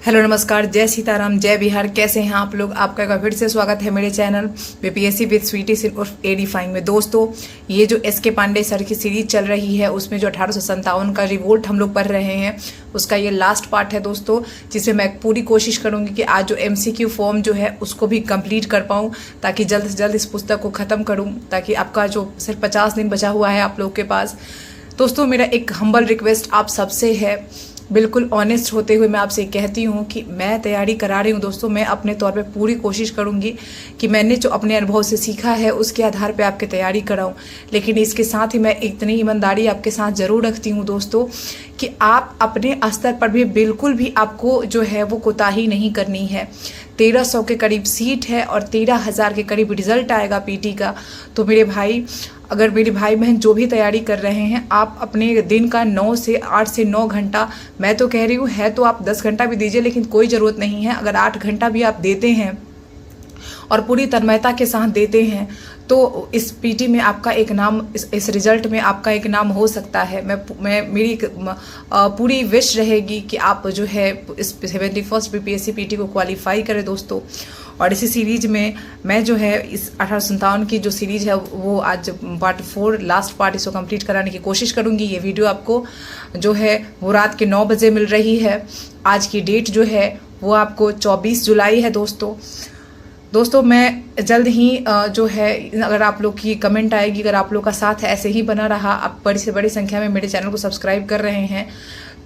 Hello नमस्कार, जय सीताराम, जय बिहार। कैसे हैं आप लोग? आपका एक बार फिर से स्वागत है मेरे channel BPSC with Sweety Singh उर्फ एडीफाइंग में। दोस्तों, ये जो एसके पांडे सर की सीरीज चल रही है उसमें जो 1857 का रिवोल्ट हम लोग पढ़ रहे हैं उसका ये लास्ट पार्ट है दोस्तों, जिसमें मैं पूरी कोशिश करूंगी कि आज जो एमसीक्यू फॉर्म जो है उसको भी कंप्लीट कर पाऊँ, ताकि जल्द से जल्द इस पुस्तक को ख़त्म करूँ, ताकि आपका जो सिर्फ 50 दिन बचा हुआ है आप लोग के पास। दोस्तों, मेरा एक हम्बल रिक्वेस्ट आप सबसे है, बिल्कुल ऑनेस्ट होते हुए मैं आपसे कहती हूँ कि मैं तैयारी करा रही हूँ दोस्तों। मैं अपने तौर पे पूरी कोशिश करूँगी कि मैंने जो अपने अनुभव से सीखा है उसके आधार पे आपकी तैयारी कराऊँ, लेकिन इसके साथ ही मैं इतनी ईमानदारी आपके साथ ज़रूर रखती हूँ दोस्तों कि आप अपने स्तर पर भी बिल्कुल भी आपको जो है वो कोताही नहीं करनी है। 1300 के करीब सीट है और 13,000 के करीब रिजल्ट आएगा पीटी का। तो मेरे भाई, अगर मेरे भाई बहन जो भी तैयारी कर रहे हैं, आप अपने दिन का 8 से 9 घंटा, मैं तो कह रही हूँ है तो आप 10 घंटा भी दीजिए, लेकिन कोई ज़रूरत नहीं है। अगर 8 घंटा भी आप देते हैं और पूरी तन्मयता के साथ देते हैं तो इस पीटी में आपका एक नाम, इस रिजल्ट में आपका एक नाम हो सकता है। मेरी पूरी विश रहेगी कि आप जो है इस 71st बीपीएससी पीटी को क्वालिफाई करें दोस्तों। और इसी सीरीज में मैं जो है इस 1857 की जो सीरीज है वो आज पार्ट 4 लास्ट पार्ट इसको कंप्लीट कराने की कोशिश करूंगी। ये वीडियो आपको जो है वो रात के 9 बजे मिल रही है। आज की डेट जो है वो आपको 24 जुलाई है दोस्तों। मैं जल्द ही जो है, अगर आप लोग की कमेंट आएगी, अगर आप लोग का साथ ऐसे ही बना रहा, आप बड़ी से बड़ी संख्या में मेरे चैनल को सब्सक्राइब कर रहे हैं,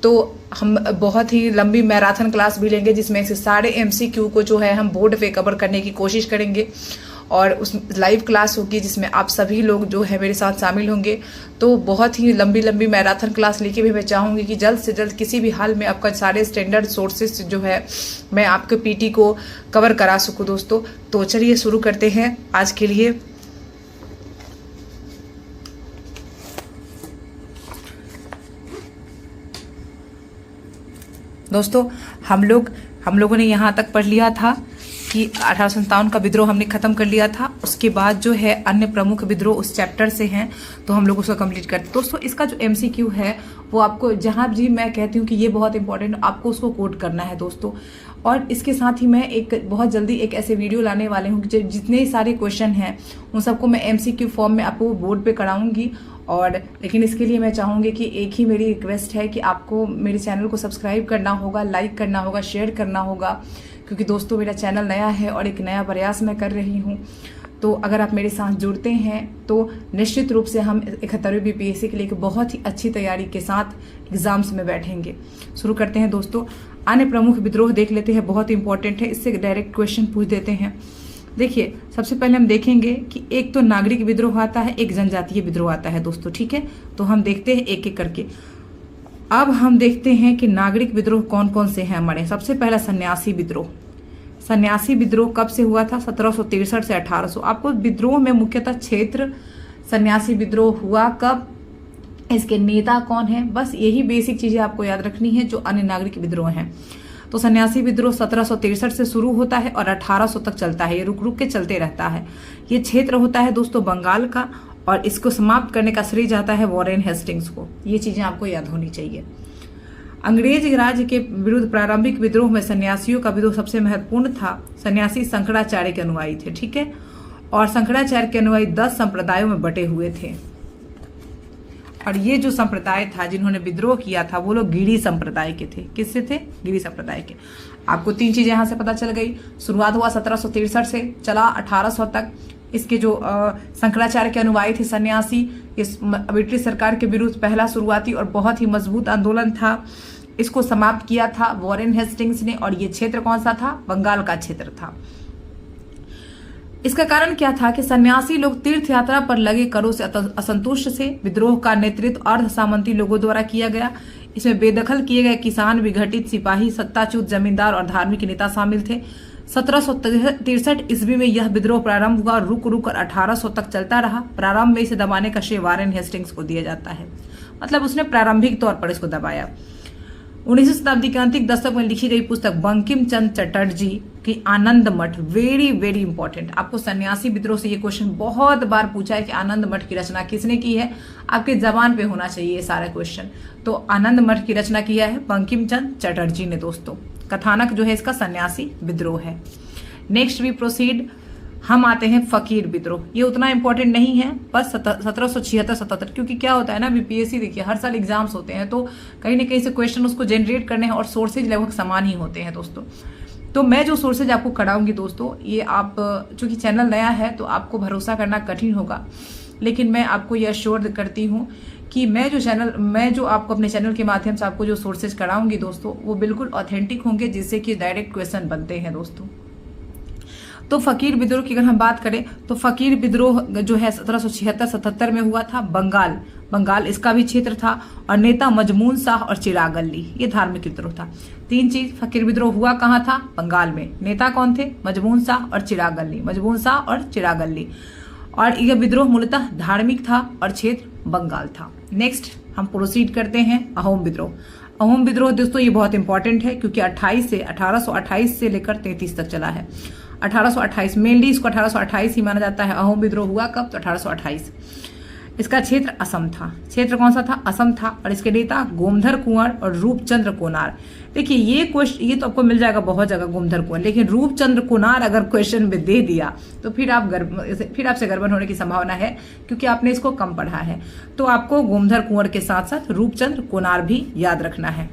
तो हम बहुत ही लंबी मैराथन क्लास भी लेंगे, जिसमें से सारे एमसीक्यू को जो है हम बोर्ड पे कवर करने की कोशिश करेंगे। और उस लाइव क्लास होगी जिसमें आप सभी लोग जो है मेरे साथ शामिल होंगे। तो बहुत ही लंबी मैराथन क्लास लेके भी मैं चाहूँगी कि जल्द से जल्द किसी भी हाल में आपका सारे स्टैंडर्ड सोर्सेस जो है मैं आपके पीटी को कवर करा सकूँ दोस्तों। तो चलिए शुरू करते हैं आज के लिए। दोस्तों, हम लोगों ने यहाँ तक पढ़ लिया था कि 1857 का विद्रोह हमने खत्म कर लिया था। उसके बाद जो है अन्य प्रमुख विद्रोह उस चैप्टर से हैं, तो हम लोग उसको कंप्लीट करते हैं दोस्तों। इसका जो एमसीक्यू है वो आपको जहाँ भी मैं कहती हूँ कि ये बहुत इंपॉर्टेंट, आपको उसको कोट करना है दोस्तों। और इसके साथ ही मैं एक बहुत जल्दी एक ऐसे वीडियो लाने वाले हूँ कि जितने सारे क्वेश्चन हैं उन सबको मैं एमसीक्यू फॉर्म में आपको बोर्ड पे कराऊंगी। और लेकिन इसके लिए मैं चाहूँगी कि एक ही मेरी रिक्वेस्ट है कि आपको मेरे चैनल को सब्सक्राइब करना होगा, लाइक करना होगा, शेयर करना होगा, क्योंकि दोस्तों मेरा चैनल नया है और एक नया प्रयास मैं कर रही हूँ। तो अगर आप मेरे साथ जुड़ते हैं तो निश्चित रूप से हम 71वीं बीपीएससी के लिए एक बहुत ही अच्छी तैयारी के साथ एग्जाम्स में बैठेंगे। शुरू करते हैं दोस्तों। अन्य प्रमुख विद्रोह देख लेते हैं, बहुत इंपॉर्टेंट है, इससे डायरेक्ट क्वेश्चन पूछ देते हैं। देखिए, सबसे पहले हम देखेंगे कि एक तो नागरिक विद्रोह आता है, एक जनजातीय विद्रोह आता है दोस्तों, ठीक है। तो हम देखते हैं एक एक करके। अब हम देखते हैं कि नागरिक विद्रोह कौन कौन से हैं हमारे। सबसे पहला सन्यासी विद्रोह। सन्यासी विद्रोह कब से हुआ था? 1763 से 1800। आपको विद्रोह में मुख्यतः क्षेत्र, सन्यासी विद्रोह हुआ कब, इसके नेता कौन है, बस यही बेसिक चीजें आपको याद रखनी है जो अन्य नागरिक विद्रोह हैं। तो सन्यासी विद्रोह 1763 से शुरू होता है और 1800 तक चलता है। ये रुक रुक के चलते रहता है। ये क्षेत्र होता है दोस्तों बंगाल का, और इसको समाप्त करने का श्रेय जाता है वॉरेन हेस्टिंग्स को। ये चीजें आपको याद होनी चाहिए। अंग्रेज राज के विरुद्ध प्रारंभिक विद्रोह में सन्यासियों का विद्रोह सबसे महत्वपूर्ण था। सन्यासी शंकराचार्य के अनुयायी थे, ठीक है, और शंकराचार्य के अनुयायी 10 संप्रदायों में बटे हुए थे। और ये जो संप्रदाय था जिन्होंने विद्रोह किया था वो लोग गिरी संप्रदाय के थे। किससे थे? गिरी संप्रदाय के। आपको 3 चीजें यहाँ से पता चल गई। शुरुआत हुआ 1763 से, चला 1800 तक। इसके जो शंकराचार्य के अनुयायी थे सन्यासी, इस ब्रिटिश सरकार के विरुद्ध पहला शुरुआती और बहुत ही मजबूत आंदोलन था। इसको समाप्त किया था वॉरेन हेस्टिंग्स ने। और ये क्षेत्र कौन सा था? बंगाल का क्षेत्र था। इसका कारण क्या था कि सन्यासी लोग तीर्थ यात्रा पर लगे करों से असंतुष्ट थे। विद्रोह का नेतृत्व अर्ध सामंती लोगों द्वारा किया गया। इसमें बेदखल किए गए किसान, विघटित सिपाही, सत्ताच्युत जमींदार और धार्मिक नेता शामिल थे। 1763 ईस्वी में यह विद्रोह प्रारंभ हुआ और रुक रुक कर 1800 तक चलता रहा। प्रारंभ में इसे दबाने का श्रेय वॉरेन हेस्टिंग्स को दिया जाता है, मतलब उसने प्रारंभिक तौर पर इसको दबाया। 19वीं शताब्दी के अंतिम दशक में लिखी गई पुस्तक बंकिम चंद्र चटर्जी की आनंद मठ, वेरी वेरी इंपॉर्टेंट। आपको सन्यासी विद्रोह से ये क्वेश्चन बहुत बार पूछा है कि आनंद मठ की रचना किसने की है, आपके जबान पे होना चाहिए ये सारा क्वेश्चन। तो आनंद मठ की रचना किया है बंकिम चंद्र चटर्जी ने दोस्तों। कथानक जो है इसका सन्यासी विद्रोह है। नेक्स्ट वी प्रोसीड, हम आते हैं फकीर विद्रोह। ये उतना इंपॉर्टेंट नहीं है, बस 1776-77, क्योंकि क्या होता है ना, बीपीएससी देखिए हर साल एग्जाम्स होते हैं तो कहीं ना कहीं से क्वेश्चन उसको जनरेट करने हैं और सोर्सेज लगभग समान ही होते हैं दोस्तों। तो मैं जो सोर्सेज आपको कराऊंगी दोस्तों, ये आप चूंकि चैनल नया है तो आपको भरोसा करना कठिन होगा, लेकिन मैं आपको ये अश्योर करती हूँ कि मैं जो आपको अपने चैनल के माध्यम से आपको जो सोर्सेज कराऊंगी दोस्तों, वो बिल्कुल ऑथेंटिक होंगे, जिससे कि डायरेक्ट क्वेश्चन बनते हैं दोस्तों। तो फकीर विद्रोह की अगर हम बात करें तो फकीर विद्रोह जो है 1776-77 में हुआ था। बंगाल इसका भी क्षेत्र था, और नेता मजमून शाह और चिराग अली, ये धार्मिक विद्रोह था। 3 चीज, फकीर विद्रोह हुआ कहाँ था? बंगाल में। नेता कौन थे? मजमून शाह और चिराग अली। और यह विद्रोह मूलतः धार्मिक था और क्षेत्र बंगाल था। नेक्स्ट हम प्रोसीड करते हैं अहोम विद्रोह दोस्तों, ये बहुत इंपॉर्टेंट है क्योंकि 1828 से लेकर 33 तक चला है। 1828 मेनली इसको 1828 ही माना जाता है। अहोम विद्रोह हुआ कब? तो 1828। इसका क्षेत्र असम था। क्षेत्र कौन सा था? असम था। और इसके नेता गोमधर कुंवर और रूपचंद्र कोनार। देखिए ये तो आपको मिल जाएगा बहुत जगह गोमधर कुंवर, लेकिन रूपचंद्र कोनार अगर क्वेश्चन में दे दिया तो फिर आपसे गड़बड़ होने की संभावना है, क्योंकि आपने इसको कम पढ़ा है। तो आपको गोमधर कुंवर के साथ साथ रूपचंद्र कोनार भी याद रखना है।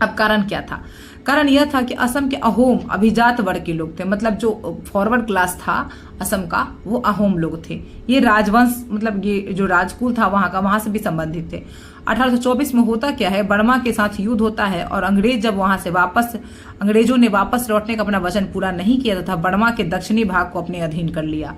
अब कारण क्या था? कारण यह था कि असम के अहोम अभिजात वर्ग के लोग थे, मतलब जो फॉरवर्ड क्लास था असम का, वो अहोम लोग थे। ये राजवंश, मतलब ये जो राजकुल था वहां से भी संबंधित थे। 1824 में होता क्या है, बर्मा के साथ युद्ध होता है और अंग्रेजों ने वापस लौटने का अपना वचन पूरा नहीं किया तथा बर्मा के दक्षिणी भाग को अपने अधीन कर लिया।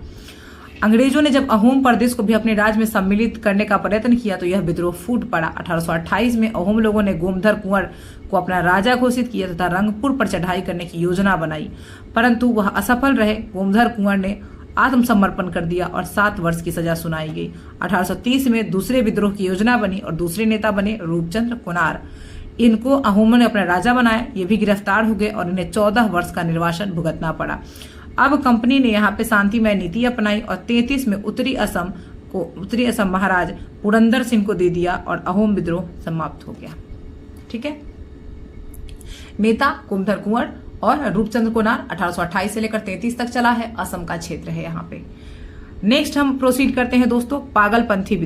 अंग्रेजों ने जब अहोम प्रदेश को भी अपने राज्य में सम्मिलित करने का प्रयत्न किया तो यह विद्रोह फूट पड़ा। 1828 में अहोम लोगों ने गोमधर कुंवर को अपना राजा घोषित किया तथा रंगपुर पर चढ़ाई करने की योजना बनाई, परंतु वह असफल रहे। गोमधर कुंवर ने आत्मसमर्पण कर दिया और 7 वर्ष की सजा सुनाई गई। 1830 में दूसरे विद्रोह की योजना बनी और दूसरे नेता बने रूपचंद्र कोनार। इनको अहोमों ने अपना राजा बनाया। ये भी गिरफ्तार हो गए और इन्हें 14 वर्ष का निर्वासन भुगतना पड़ा। अब कंपनी ने यहाँ पे शांतिमय नीति अपनाई और 33 में उत्तरी असम महाराज पुरंदर सिंह को दे दिया और अहोम विद्रोह समाप्त हो गया। ठीक है, नेता गोमधर कुंवर और रूपचंद्र कोनार 1828 से लेकर 33 तक चला है। असम का क्षेत्र है यहाँ पे। नेक्स्ट हम प्रोसीड करते हैं दोस्तों पागलपंथी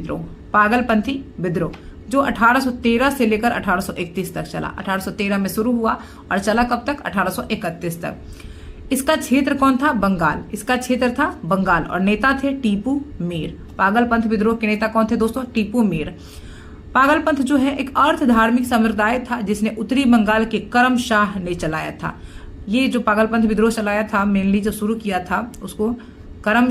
विद्रोह जो 1813 से लेकर 1831 तक चला। 1813 में शुरू हुआ और चला कब तक? 1831 तक। इसका क्षेत्र कौन था? बंगाल और नेता थे टीपू मीर। पागलपंथ विद्रोह के नेता कौन थे दोस्तों? टीपू मीर। पागलपंथ जो है एक अर्थ धार्मिक संप्रदाय था जिसने उत्तरी बंगाल के करम शाह ने चलाया था। ये जो पागलपंथ विद्रोह चलाया था, मेनली जो शुरू किया था उसको करम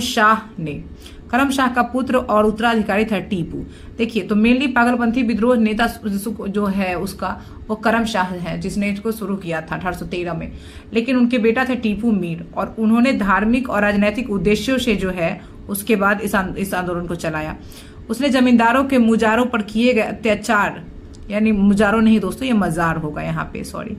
शाह का पुत्र और उत्तराधिकारी था टीपू। देखिए, तो मेनली पागलपंथी विद्रोह नेता जो है उसका वो करम शाह है, जिसने इसको शुरू किया था 1813 में, लेकिन उनके बेटा थे टीपू मीर और उन्होंने धार्मिक और राजनीतिक उद्देश्यों से जो है उसके बाद इस आंदोलन को चलाया। उसने जमींदारों के मुजारों पर किए गए अत्याचार, यानी मुजारों नहीं दोस्तों, ये मजार होगा यहाँ पे, सॉरी,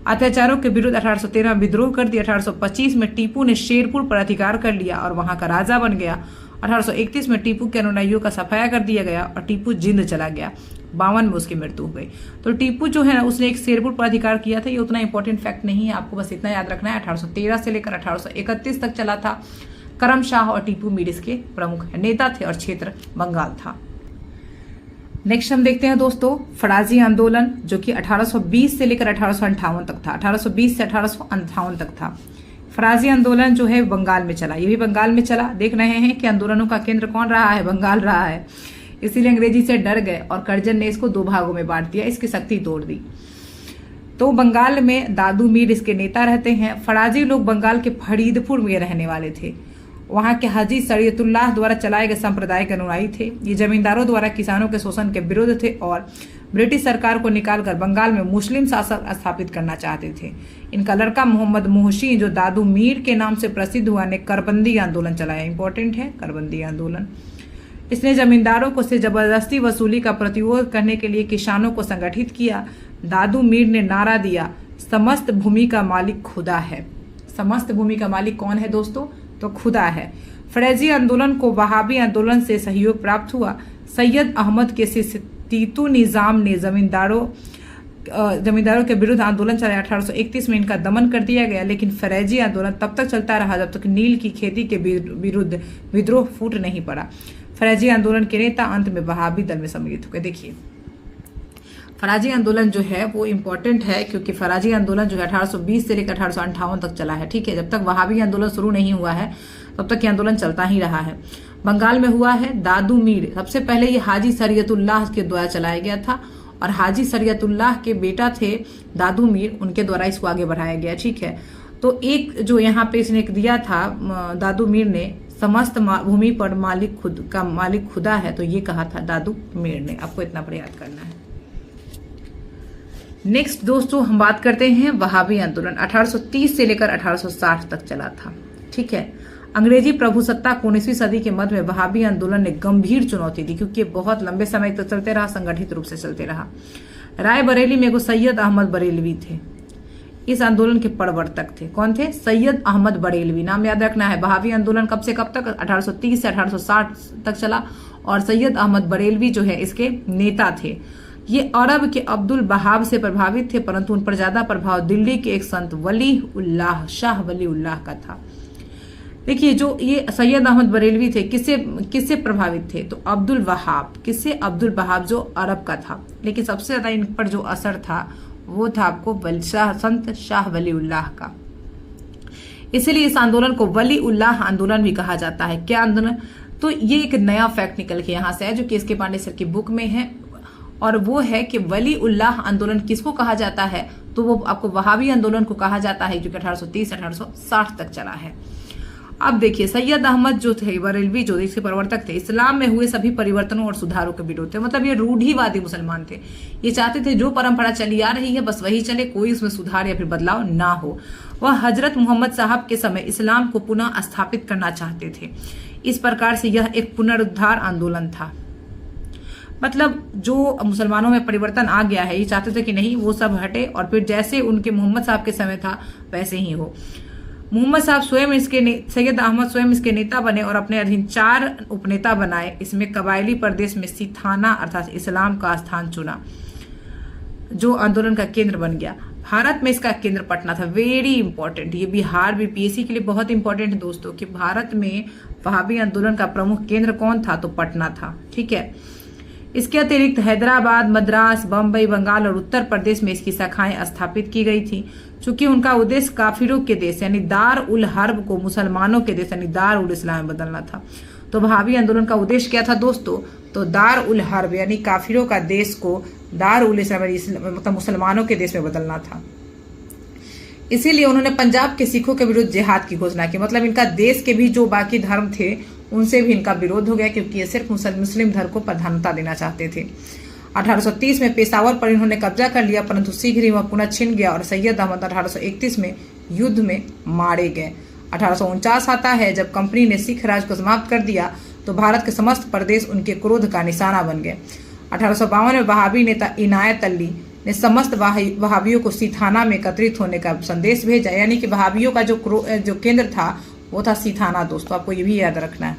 अत्याचारों के विरुद्ध 1813 विद्रोह कर दिया। 1825 में टीपू ने शेरपुर पर अधिकार कर लिया और वहां का राजा बन गया। 1831 में टीपू के अनुयायियों का सफाया कर दिया गया और टीपू जिंद चला गया। 52 में उसकी मृत्यु हो गई। तो टीपू जो है ना, उसने एक शेरपुर पर अधिकार किया था। ये उतना इंपॉर्टेंट फैक्ट नहीं है, आपको बस इतना याद रखना है। 1813 से लेकर 1831 तक चला था। करम शाह और टीपू मीर इसके प्रमुख नेता थे और क्षेत्र बंगाल था। नेक्स्ट हम देखते हैं दोस्तों फराजी आंदोलन, जो कि 1820 से लेकर 1858 तक था। 1820 से 1858 तक था। फराजी आंदोलन जो है बंगाल में चला, ये भी बंगाल में चला। देख रहे हैं कि आंदोलनों का केंद्र कौन रहा है? बंगाल रहा है। इसीलिए अंग्रेजी से डर गए और कर्जन ने इसको 2 भागों में बांट दिया, इसकी शक्ति तोड़ दी। तो बंगाल में दादू मीर इसके नेता रहते हैं। फराजी लोग बंगाल के फरीदपुर में रहने वाले थे। वहां के हाजी शरीयतुल्लाह द्वारा चलाए गए संप्रदाय के अनुयायी थे। ये जमींदारों द्वारा किसानों के शोषण के विरुद्ध थे और ब्रिटिश सरकार को निकालकर बंगाल में मुस्लिम शासन स्थापित करना चाहते थे। इनका लड़का मोहम्मद मोहसिन, जो दादू मीर के नाम से प्रसिद्ध हुआ, ने करबंदी आंदोलन चलाया। इंपॉर्टेंट है करबंदी आंदोलन। इसने जमींदारों को से जबरदस्ती वसूली का प्रतिरोध करने के लिए किसानों को संगठित किया। दादू मीर ने नारा दिया, समस्त भूमि का मालिक खुदा है। समस्त भूमि का मालिक कौन है दोस्तों? तो खुदा है। फराजी आंदोलन को वहाबी आंदोलन से सहयोग प्राप्त हुआ। सैयद अहमद के शिष्य तीतू निजाम ने जमींदारों के विरुद्ध आंदोलन चलाया। 1831 में इनका दमन कर दिया गया, लेकिन फरैजी आंदोलन तब तक चलता रहा जब तक नील की खेती के विरुद्ध विद्रोह फूट नहीं पड़ा। फरैजी आंदोलन के नेता अंत में वहाबी दल में सम्मिलित हो गए। देखिए फराजी आंदोलन जो है वो इम्पोर्टेंट है, क्योंकि फराजी आंदोलन जो है 1820 से लेकर 1858 तक चला है। ठीक है, जब तक वहाबी आंदोलन शुरू नहीं हुआ है तब तक ये आंदोलन चलता ही रहा है। बंगाल में हुआ है दादू मीर। सबसे पहले ये हाजी शरीयतुल्लाह के द्वारा चलाया गया था, और हाजी शरीयतुल्लाह के बेटा थे दादू मीर, उनके द्वारा इसको आगे बढ़ाया गया। ठीक है, तो एक जो यहाँ पे इसने दिया था दादू मीर ने, समस्त भूमि पर मालिक खुदा है, तो ये कहा था दादू मीर ने। आपको इतना पर याद करना है। नेक्स्ट दोस्तों हम बात करते हैं वहाबी आंदोलन। 1830 से लेकर 1860 तक चला था। ठीक है, अंग्रेजी प्रभुसत्ता को 19वीं सदी के मध्य में वहाबी आंदोलन ने गंभीर चुनौती दी, क्योंकि बहुत लंबे समय तक चलते रहा, संगठित रूप से चलते रहा। राय बरेली में सैयद अहमद बरेलवी थे, इस आंदोलन के प्रवर्तक थे। कौन थे? सैयद अहमद बरेलवी। नाम याद रखना है। वहाबी आंदोलन कब से कब तक? 1830 से 1860 तक चला, और सैयद अहमद बरेलवी जो है इसके नेता थे। ये अरब के अब्दुल वहाब से प्रभावित थे, परंतु उन पर ज्यादा प्रभाव दिल्ली के एक संत वली उल्लाह, शाह वली उल्लाह का था। देखिए जो ये सैयद अहमद बरेलवी थे, किससे प्रभावित थे? तो अब्दुल वहाब। किससे? अब्दुल वहाब जो अरब का था। लेकिन सबसे ज्यादा इन पर जो असर था वो था आपको संत शाह वली उल्लाह का। इसलिए इस आंदोलन को वली उल्लाह आंदोलन भी कहा जाता है। क्या आंदोलन? तो ये एक नया फैक्ट निकल के यहाँ से है, जो कि एस.के. पांडे सर की बुक में है, और वो है कि वली उल्लाह आंदोलन किसको कहा जाता है? तो वो आपको वहाबी आंदोलन को कहा जाता है, जो कि 1830 से 1860 तक चला है। अब देखिए सैयद अहमद जो थे बरेलवी, जो इसके प्रवर्तक थे, इस्लाम में हुए सभी परिवर्तनों और सुधारों के विरोध थे। मतलब ये रूढ़िवादी मुसलमान थे। ये चाहते थे जो परंपरा चली आ रही है बस वही चले, कोई उसमें सुधार या फिर बदलाव ना हो। वह हजरत मोहम्मद साहब के समय इस्लाम को पुनः स्थापित करना चाहते थे। इस प्रकार से यह एक पुनरुद्धार आंदोलन था। मतलब जो मुसलमानों में परिवर्तन आ गया है, ये चाहते थे कि नहीं वो सब हटे, और फिर जैसे उनके मोहम्मद साहब के समय था वैसे ही हो। मोहम्मद साहब स्वयं सैयद अहमद स्वयं इसके नेता बने और अपने अधीन 4 उपनेता बनाए। इसमें कबायली प्रदेश में सीथाना अर्थात इस्लाम का स्थान चुना, जो आंदोलन का केंद्र बन गया। भारत में इसका केंद्र पटना था। वेरी इंपॉर्टेंट, ये बिहार बीपीएससी के लिए बहुत इंपॉर्टेंट है दोस्तों, कि भारत में वहाबी आंदोलन का प्रमुख केंद्र कौन था? तो पटना था। ठीक है, इसके अतिरिक्त हैदराबाद, मद्रास, बम्बई, बंगाल और उत्तर प्रदेश में इसकी शाखाएं स्थापित की गई थी। चूंकि उनका उद्देश्य काफिरों के देश यानी दार उल हर्ब को मुसलमानों के देश यानी दार उल इस्लाम में बदलना था। तो वहाबी आंदोलन का उद्देश्य क्या था दोस्तों? तो दार उल हर्ब यानी काफिरों का देश को दार उल इस्लाम मतलब मुसलमानों के देश में बदलना था। इसीलिए उन्होंने पंजाब के सिखों के विरुद्ध जिहाद की घोषणा की। मतलब इनका देश के भी जो बाकी धर्म थे उनसे भी इनका विरोध हो गया, क्योंकि ये सिर्फ मुस्लिम धर्म को प्रधानता देना चाहते थे। 1830 में पेशावर पर इन्होंने कब्जा कर लिया, परंतु शीघ्र ही वह पुनः छिन गया और सैयद अहमद 1831 में युद्ध में मारे गए। 1849 आता है, जब कंपनी ने सिख राज को समाप्त कर दिया तो भारत के समस्त प्रदेश उनके क्रोध का निशाना बन गए। 1852 में वहाबी नेता इनायत अली ने समस्त वहाबियों को सीथाना में एकत्रित होने का संदेश भेजा। यानी कि वहाबियों का जो केंद्र था वो था सीथाना। दोस्तों आपको ये भी याद रखना है।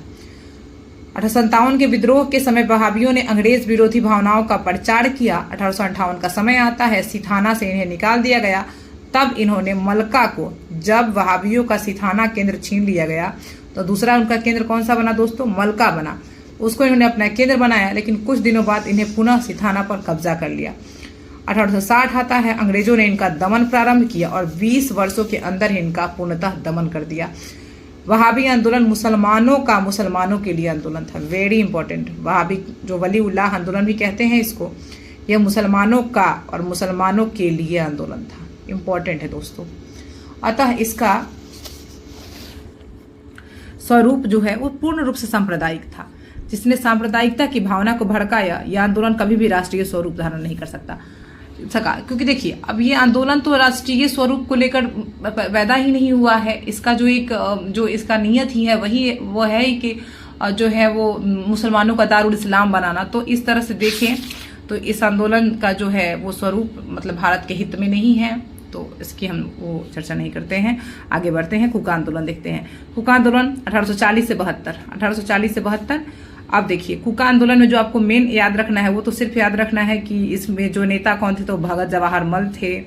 1857 के विद्रोह के समय वहाबियों ने अंग्रेज विरोधी भावनाओं का प्रचार किया। 1858 का समय आता है, सीथाना से इन्हें निकाल दिया गया। तब इन्होंने मलका को, जब वहाबियों का सीथाना केंद्र छीन लिया गया तो दूसरा उनका केंद्र कौन सा बना दोस्तों? मलका बना। उसको इन्होंने अपना केंद्र बनाया, लेकिन कुछ दिनों बाद इन्हें पुनः सीथाना पर कब्जा कर लिया। 1860 आता है, अंग्रेजों ने इनका दमन प्रारंभ किया और 20 वर्षों के अंदर ही इनका पूर्णतः दमन कर दिया। वहाबी आंदोलन मुसलमानों के लिए आंदोलन था। Very important. वहाबी जो वली उल्लाह आंदोलन भी कहते हैं इसको, यह मुसलमानों का और मुसलमानों के लिए आंदोलन था। इंपॉर्टेंट है दोस्तों। अतः इसका स्वरूप जो है वो पूर्ण रूप से सांप्रदायिक था। जिसने सांप्रदायिकता की भावना को भड़काया, यह आंदोलन कभी भी राष्ट्रीय स्वरूप धारण नहीं कर सका। क्योंकि देखिए अब ये आंदोलन तो राष्ट्रीय स्वरूप को लेकर पैदा ही नहीं हुआ है। इसका जो इसका नियत ही है वो है ही कि जो है वो मुसलमानों का दारुल इस्लाम बनाना। तो इस तरह से देखें तो इस आंदोलन का जो है वो स्वरूप मतलब भारत के हित में नहीं है, तो इसकी हम वो चर्चा नहीं करते हैं। आगे बढ़ते हैं, कुका आंदोलन देखते हैं। कुका आंदोलन 1840 से 72। अब देखिए कुका आंदोलन में जो आपको मेन याद रखना है वो तो सिर्फ याद रखना है कि इसमें जो नेता कौन थे तो भगत जवाहर मल थे।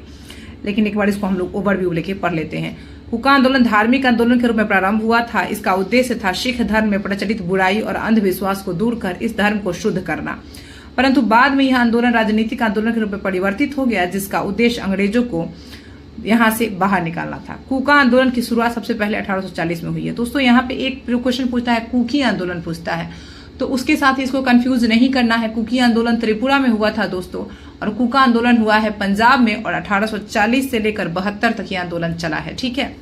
लेकिन एक बार इसको हम लोग ओवरव्यू लेके पढ़ लेते हैं। कुका आंदोलन धार्मिक आंदोलन के रूप में प्रारंभ हुआ था। इसका उद्देश्य था सिख धर्म में प्रचलित बुराई और अंधविश्वास को दूर कर इस धर्म को शुद्ध करना। परंतु बाद में यह आंदोलन राजनीतिक आंदोलन के रूप में परिवर्तित हो गया, जिसका उद्देश्य अंग्रेजों को यहाँ से बाहर निकालना था। कुका आंदोलन की शुरुआत सबसे पहले 1840 में हुई है। दोस्तों यहाँ पे एक क्वेश्चन पूछता है, कुकी आंदोलन पूछता है, तो उसके साथ ही इसको कंफ्यूज नहीं करना है। कुकी आंदोलन त्रिपुरा में हुआ था दोस्तों, और कुका आंदोलन हुआ है पंजाब में, और 1840 से लेकर 72 तक ये आंदोलन चला है। ठीक है,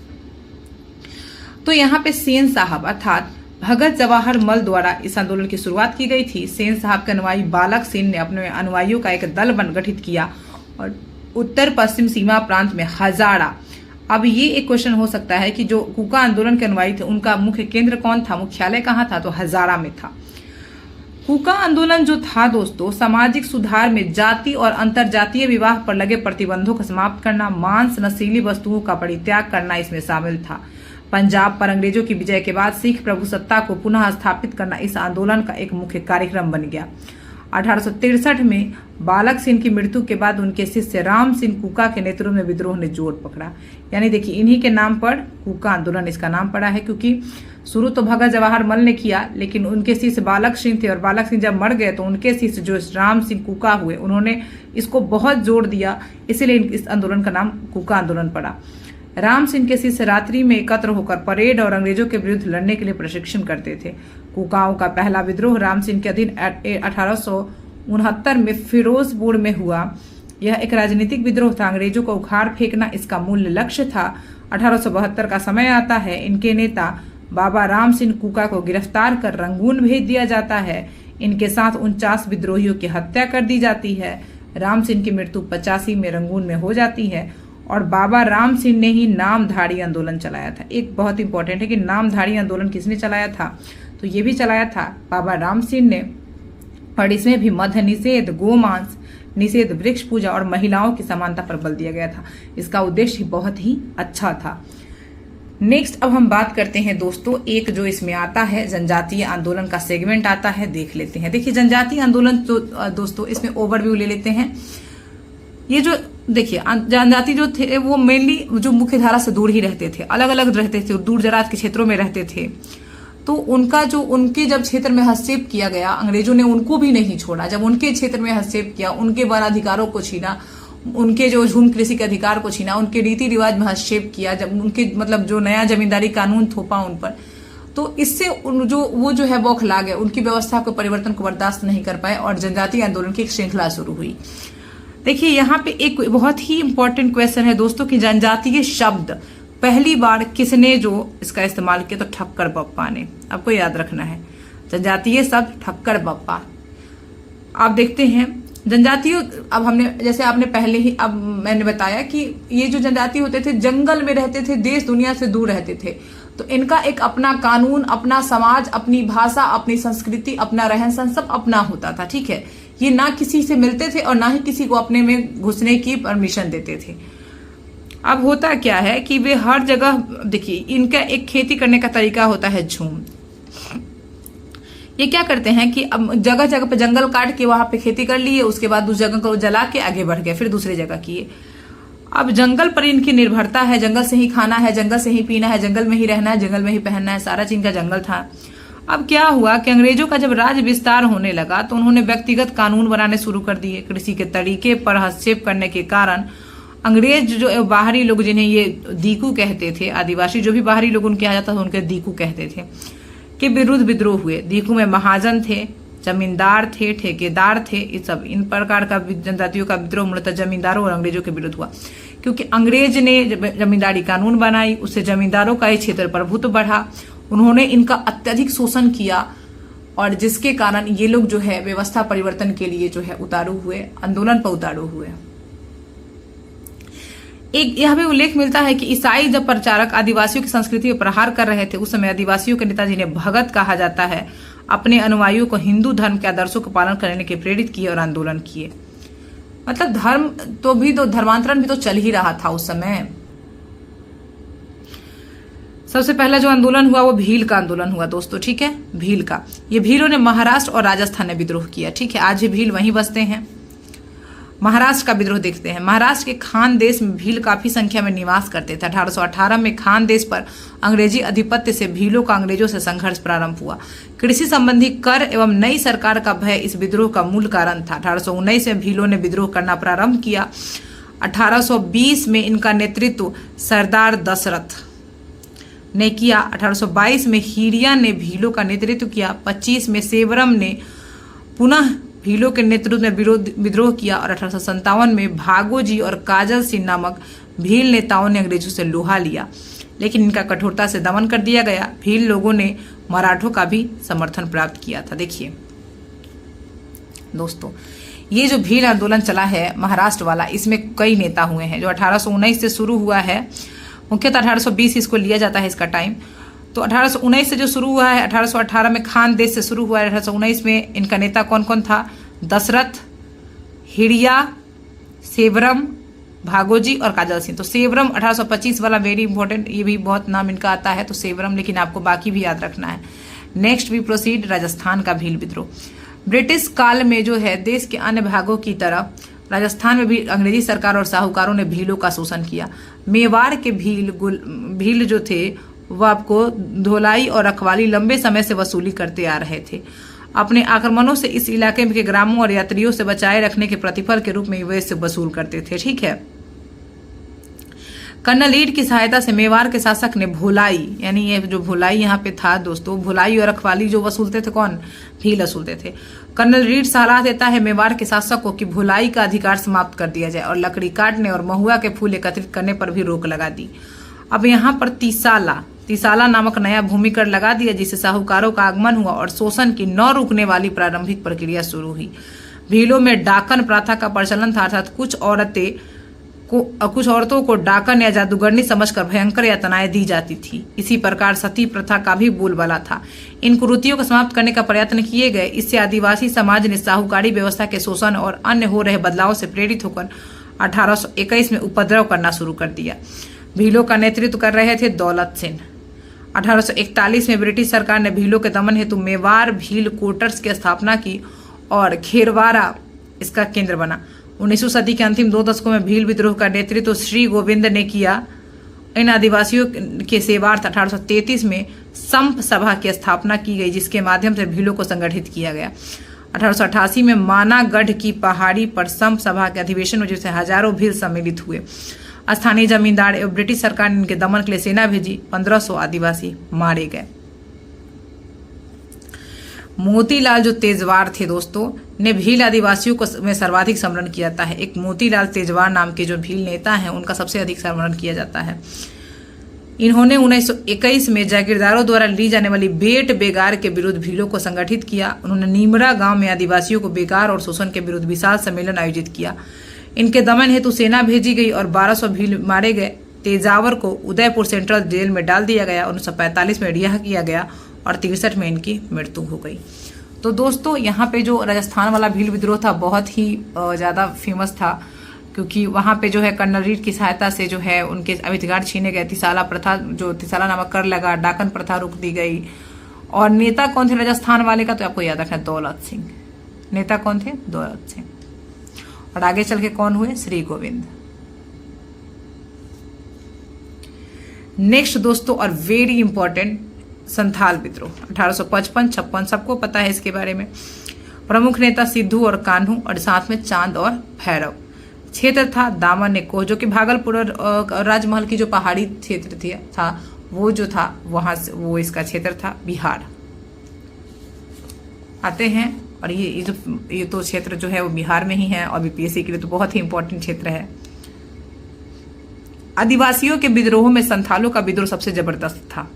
तो यहाँ पे सेन साहब अर्थात भगत जवाहर मल द्वारा इस आंदोलन की शुरुआत की गई थी। सेन साहब के अनुयायी बालक सेन ने अपने अनुयायियों का एक दल गठित किया और उत्तर पश्चिम सीमा प्रांत में हजारा। अब ये एक क्वेश्चन हो सकता है कि जो कुका आंदोलन के अनुयायी थे उनका मुख्य केंद्र कौन था, मुख्यालय कहाँ था, तो हजारा में था। कुका आंदोलन जो था दोस्तों, सामाजिक सुधार में जाति और अंतरजातीय विवाह पर लगे प्रतिबंधों को समाप्त करना, मांस नशीली वस्तुओं का परित्याग करना इसमें शामिल था। पंजाब पर अंग्रेजों की विजय के बाद सिख प्रभुसत्ता को पुनः स्थापित करना इस आंदोलन का एक मुख्य कार्यक्रम बन गया। 1863 में बालक सिंह की मृत्यु के बाद उनके शिष्य राम सिंह कुका के नेतृत्व में विद्रोह ने जोर पकड़ा। यानी देखिए इन्हीं के नाम पर कुका आंदोलन इसका नाम पड़ा है, क्योंकि शुरू तो भगत जवाहर मल ने किया, लेकिन उनके शिष्य बालक सिंह थे और बालक सिंह जब मर गए तो उनके शिष्य जो राम सिंह कुका हुए उन्होंने इसको बहुत जोर दिया, इसीलिए इस आंदोलन का नाम कुका आंदोलन पड़ा। राम सिंह के शिष्य रात्रि में एकत्र होकर परेड और अंग्रेजों के विरुद्ध लड़ने के लिए प्रशिक्षण करते थे। कुकाओं का पहला विद्रोह राम सिंह के अधीन 1869 में फिरोजपुर में हुआ। यह एक राजनीतिक विद्रोह था, अंग्रेजों को उखाड़ फेंकना इसका मूल लक्ष्य था। 1872 का समय आता है, इनके नेता बाबा राम सिंह कुका को गिरफ्तार कर रंगून भेज दिया जाता है। इनके साथ 49 विद्रोहियों की हत्या कर दी जाती है। राम सिंह की मृत्यु 85 में रंगून में हो जाती है, और बाबा राम सिंह ने ही नामधारी आंदोलन चलाया था। एक बहुत इंपॉर्टेंट है कि नामधारी आंदोलन किसने चलाया था, तो ये भी चलाया था बाबा राम सिंह ने, और इसमें भी मद्य निषेध, गोमांस निषेध, वृक्ष पूजा और महिलाओं की समानता पर बल दिया गया था। इसका उद्देश्य बहुत ही अच्छा था। नेक्स्ट अब हम बात करते हैं दोस्तों, एक जो इसमें आता है जनजातीय आंदोलन का सेगमेंट आता है, देख लेते हैं। देखिए जनजातीय आंदोलन तो दोस्तों इसमें ओवरव्यू ले लेते हैं। ये जो देखिए जनजाति जो थे वो मेनली जो मुख्य धारा से दूर ही रहते थे, अलग अलग रहते थे, दूर दराज के क्षेत्रों में रहते थे। तो उनके जब क्षेत्र में हस्तक्षेप किया गया, अंग्रेजों ने उनको भी नहीं छोड़ा। जब उनके क्षेत्र में हस्तक्षेप किया, उनके वन अधिकारों को छीना, उनके जो झूम कृषि के अधिकार को छीना, उनके रीति रिवाज में हस्तक्षेप किया, जब उनके मतलब जो नया जमींदारी कानून थोपा उन पर, तो इससे वो जो है बौखला गए, उनकी व्यवस्था को परिवर्तन को बर्दाश्त नहीं कर पाए और जनजातीय आंदोलन की एक श्रृंखला शुरू हुई। देखिए यहाँ पे एक बहुत ही इंपॉर्टेंट क्वेश्चन है दोस्तों कि जनजातीय शब्द पहली बार किसने जो इसका इस्तेमाल किया, तो ठक्कर बप्पा ने। आपको याद रखना है जनजातीय शब्द ठक्कर बप्पा। आप देखते हैं जनजातीय, अब हमने जैसे आपने पहले ही अब मैंने बताया कि ये जो जनजाति होते थे जंगल में रहते थे, देश दुनिया से दूर रहते थे, तो इनका एक अपना कानून, अपना समाज, अपनी भाषा, अपनी संस्कृति, अपना रहन सहन सब अपना होता था। ठीक है, ये ना किसी से मिलते थे और ना ही किसी को अपने में घुसने की परमिशन देते थे। अब होता क्या है कि वे हर जगह, देखिए इनका एक खेती करने का तरीका होता है झूम। ये क्या करते हैं कि अब जगह जगह पे जंगल काट के वहां पे खेती कर लिए, उसके बाद उस जगह को जला के आगे बढ़ गए, फिर दूसरी जगह किए। अब जंगल पर इनकी निर्भरता है, जंगल से ही खाना है, जंगल से ही पीना है, जंगल में ही रहना है, जंगल में ही पहनना है, सारा चीज का जंगल था। अब क्या हुआ कि अंग्रेजों का जब राज्य विस्तार होने लगा तो उन्होंने व्यक्तिगत कानून बनाने शुरू कर दिए। कृषि के तरीके पर हस्तक्षेप करने के कारण अंग्रेज जो बाहरी लोग, जिन्हें ये दीकू कहते थे, आदिवासी जो भी बाहरी लोग उनके आ जाता था उनके दीकू कहते थे, के विरुद्ध विद्रोह हुए। दीकू में महाजन थे, जमींदार थे, ठेकेदार थे, ये सब इन प्रकार का जनजातियों का विद्रोह मूलतः जमींदारों और अंग्रेजों के विरुद्ध हुआ, क्योंकि अंग्रेज ने जमींदारी कानून बनाई, उससे जमींदारों का ही क्षेत्र प्रभुत्व बढ़ा, उन्होंने इनका अत्यधिक शोषण किया, और जिसके कारण ये लोग जो है व्यवस्था परिवर्तन के लिए जो है उतारू हुए, आंदोलन पर उतारू हुए। एक यह भी उल्लेख मिलता है कि ईसाई जब प्रचारक आदिवासियों की संस्कृति पर प्रहार कर रहे थे, उस समय आदिवासियों के नेता जिन्हें भगत कहा जाता है, अपने अनुयायियों को हिंदू धर्म के आदर्शों का पालन करने के प्रेरित किए और आंदोलन किए। मतलब धर्म तो धर्मांतरण भी तो चल ही रहा था उस समय। सबसे पहला जो आंदोलन हुआ वो भील का आंदोलन हुआ दोस्तों, ठीक है, भील का। ये भीलों ने महाराष्ट्र और राजस्थान में विद्रोह किया, ठीक है, आज भी भील वहीं बसते हैं। महाराष्ट्र का विद्रोह देखते हैं। महाराष्ट्र के खानदेश में भील काफी संख्या में निवास करते थे। 1818 में खानदेश पर अंग्रेजी अधिपत्य से भीलों का अंग्रेजों से संघर्ष प्रारंभ हुआ। कृषि संबंधी कर एवं नई सरकार का भय इस विद्रोह का मूल कारण था। 1819 में भीलों ने विद्रोह करना प्रारंभ किया। 1820 में इनका नेतृत्व सरदार दशरथ ने किया। 1822 में हीरिया ने भीलों का नेतृत्व किया। 25 में सेवरम ने पुनः भीलों के नेतृत्व में विद्रोह किया और 1857 में भागोजी और काजल सिंह नामक भील नेताओं ने अंग्रेजों से लोहा लिया, लेकिन इनका कठोरता से दमन कर दिया गया। भील लोगों ने मराठों का भी समर्थन प्राप्त किया था। देखिए दोस्तों, ये जो भील आंदोलन चला है महाराष्ट्र वाला, इसमें कई नेता हुए हैं। जो 1819 से शुरू हुआ है, मुख्यतः 1820 इसको लिया जाता है इसका टाइम। तो 1819 से जो शुरू हुआ है, 1818 में खानदेश से शुरू हुआ है। 1819 में इनका नेता कौन कौन था? दशरथ, हिरिया, सेवरम, भागोजी और काजल सिंह। तो सेवरम 1825 वाला वेरी इंपॉर्टेंट, ये भी बहुत नाम इनका आता है, तो सेवरम, लेकिन आपको बाकी भी याद रखना है। नेक्स्ट वी प्रोसीड, राजस्थान का भील विद्रोह। ब्रिटिश काल में जो है देश के अन्य भागों की तरह राजस्थान में भी अंग्रेजी सरकार और साहूकारों ने भीलों का शोषण किया। मेवाड़ के भील जो थे वह आपको धोलाई और रखवाली लंबे समय से वसूली करते आ रहे थे। अपने आक्रमणों से इस इलाके के ग्रामों और यात्रियों से बचाए रखने के प्रतिफल के रूप में वे इससे वसूल करते थे, ठीक है। कर्नल रीड की सहायता से मेवाड़ के शासक ने भोलाई, यानी ये जो भोलाई यहाँ पे था दोस्तों, भोलाई और रखवाली जो वसूलते थे, कौन? भील वसूलते थे। कर्नल रीड सलाह देता है मेवाड़ के शासक को कि भोलाई का अधिकार समाप्त कर दिया जाए और लकड़ी काटने और महुआ के फूल एकत्रित करने पर भी रोक लगा दी। अब यहाँ पर तीसाला नामक नया भूमि कर लगा दिया, जिससे साहूकारों का आगमन हुआ और शोषण की न रुकने वाली प्रारंभिक प्रक्रिया शुरू हुई। भीलों में डाकन प्रथा का प्रचलन था, अर्थात कुछ औरतों को डाकन या जादूगरनी समझकर भयंकर यातनाएं दी जाती थी। इसी प्रकार सती प्रथा का भी बोलबाला था। इन कुरीतियों को समाप्त करने का प्रयत्न किए गए। इससे आदिवासी समाज ने साहूकारी व्यवस्था के शोषण और अन्य हो रहे बदलाव से प्रेरित होकर 1821 में उपद्रव करना शुरू कर दिया। भीलों का नेतृत्व कर रहे थे दौलत सेन। 1841 में ब्रिटिश सरकार ने भीलों के दमन हेतु मेवाड़ भील क्वार्टर्स की स्थापना की और खेरवाड़ा इसका केंद्र बना। 19वीं सदी के अंतिम 2 दशकों में भील विद्रोह का नेतृत्व श्री गोविंद ने किया। इन आदिवासियों के सेवार्थ 1833 में संप सभा की स्थापना की गई, जिसके माध्यम से भीलों को संगठित किया गया। 1888 में मानागढ़ की पहाड़ी पर संप सभा के अधिवेशन में जिसमें हजारों भील सम्मिलित हुए। स्थानीय जमींदार एवं ब्रिटिश सरकार ने इनके दमन के लिए सेना भेजी। 1500 आदिवासी मारे गए। मोतीलाल जो तेजवार थे दोस्तों, ने भील आदिवासियों को में सर्वाधिक स्मरण किया जाता है। एक मोतीलाल तेजवार नाम के जो भील नेता हैं, उनका सबसे अधिक स्मरण किया जाता है। इन्होंने 1921 में जागीरदारों द्वारा ली जाने वाली बेट बेगार के विरुद्ध भीलों को संगठित किया। उन्होंने नीमरा गांव में आदिवासियों को बेगार और शोषण के विरुद्ध विशाल सम्मेलन आयोजित किया। इनके दमन हेतु सेना भेजी गई और 1200 भील मारे गए। तेजावर को उदयपुर सेंट्रल जेल में डाल दिया गया। 1945 में रिहा किया गया और 63 में इनकी मृत्यु हो गई। तो दोस्तों, यहाँ पे जो राजस्थान वाला भील विद्रोह था बहुत ही ज़्यादा फेमस था, क्योंकि वहाँ पे जो है कर्नल रीड की सहायता से जो है उनके अधिकार छीने गए। तीसाला प्रथा, जो तीसाला नामक कर लगा, डाकन प्रथा रोक दी गई। और नेता कौन थे राजस्थान वाले का? तो आपको याद रखना, दौलत सिंह। नेता कौन थे? दौलत सिंह। और आगे चल के कौन हुए? श्री गोविंद। नेक्स्ट दोस्तों, और वेरी इंपॉर्टेंट, संथाल विद्रोह 1855-56, सबको पता है इसके बारे में। प्रमुख नेता सिद्धू और कान्हू और साथ में चांद और भैरव। क्षेत्र था दामन कोह, जो कि भागलपुर और राजमहल की जो पहाड़ी क्षेत्र था वो जो था वहां से वो इसका क्षेत्र था। बिहार आते हैं, और ये तो क्षेत्र जो है वो बिहार में ही है और बीपीएससी के लिए तो बहुत ही इंपॉर्टेंट क्षेत्र है। आदिवासियों के विद्रोह में संथालों का विद्रोह सबसे जबरदस्त था।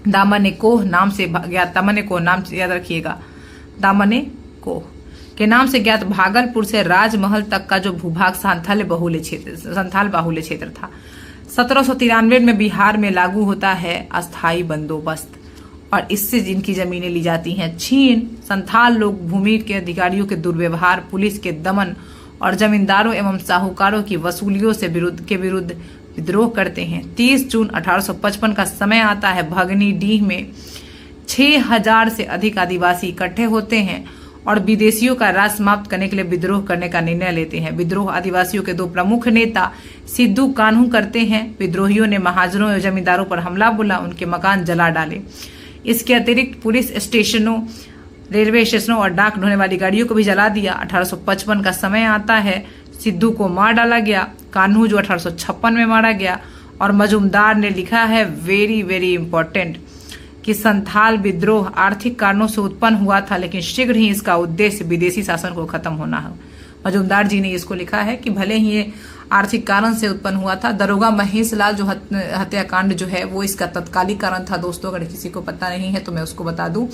दामन कोह नाम से ज्ञात, दामन कोह नाम से याद रखिएगा, दामन कोह के नाम से ज्ञात भागलपुर से राजमहल तक का जो भूभाग संथाल बाहुल्य क्षेत्र था। 1793 में बिहार में लागू होता है अस्थाई बंदोबस्त और इससे जिनकी जमीनें ली जाती हैं छीन। संथाल लोग भूमि के अधिकारियों के दुर्व्यवहार, पुलिस के दमन और जमींदारों एवं साहूकारों की वसूलियों से विरुद्ध विद्रोह करते हैं। 30 जून 1855 का समय आता है। भगनीडीह में 6000 से अधिक आदिवासी इकट्ठे होते हैं और विदेशियों का राज समाप्त करने के लिए विद्रोह करने का निर्णय लेते हैं। विद्रोह आदिवासियों के 2 प्रमुख नेता सिद्धू कान्हू करते हैं। विद्रोहियों ने महाजनों और जमींदारों पर हमला बोला, उनके मकान जला डाले। इसके अतिरिक्त पुलिस स्टेशनों, रेलवे स्टेशनों और डाक ढोने वाली गाड़ियों को भी जला दिया। 1855 का समय आता है। सिद्धू को मार डाला गया। कान्हू जो 1856 में मारा गया। और मजूमदार ने लिखा है, वेरी वेरी इंपॉर्टेंट, कि संथाल विद्रोह आर्थिक कारणों से उत्पन्न हुआ था, लेकिन शीघ्र ही इसका उद्देश्य विदेशी शासन को खत्म होना है। मजूमदार जी ने इसको लिखा है कि भले ही ये आर्थिक कारण से उत्पन्न हुआ था। दरोगा महेश लाल जो हत्याकांड जो है वो इसका तत्कालिक कारण था। दोस्तों, अगर किसी को पता नहीं है तो मैं उसको बता दूं।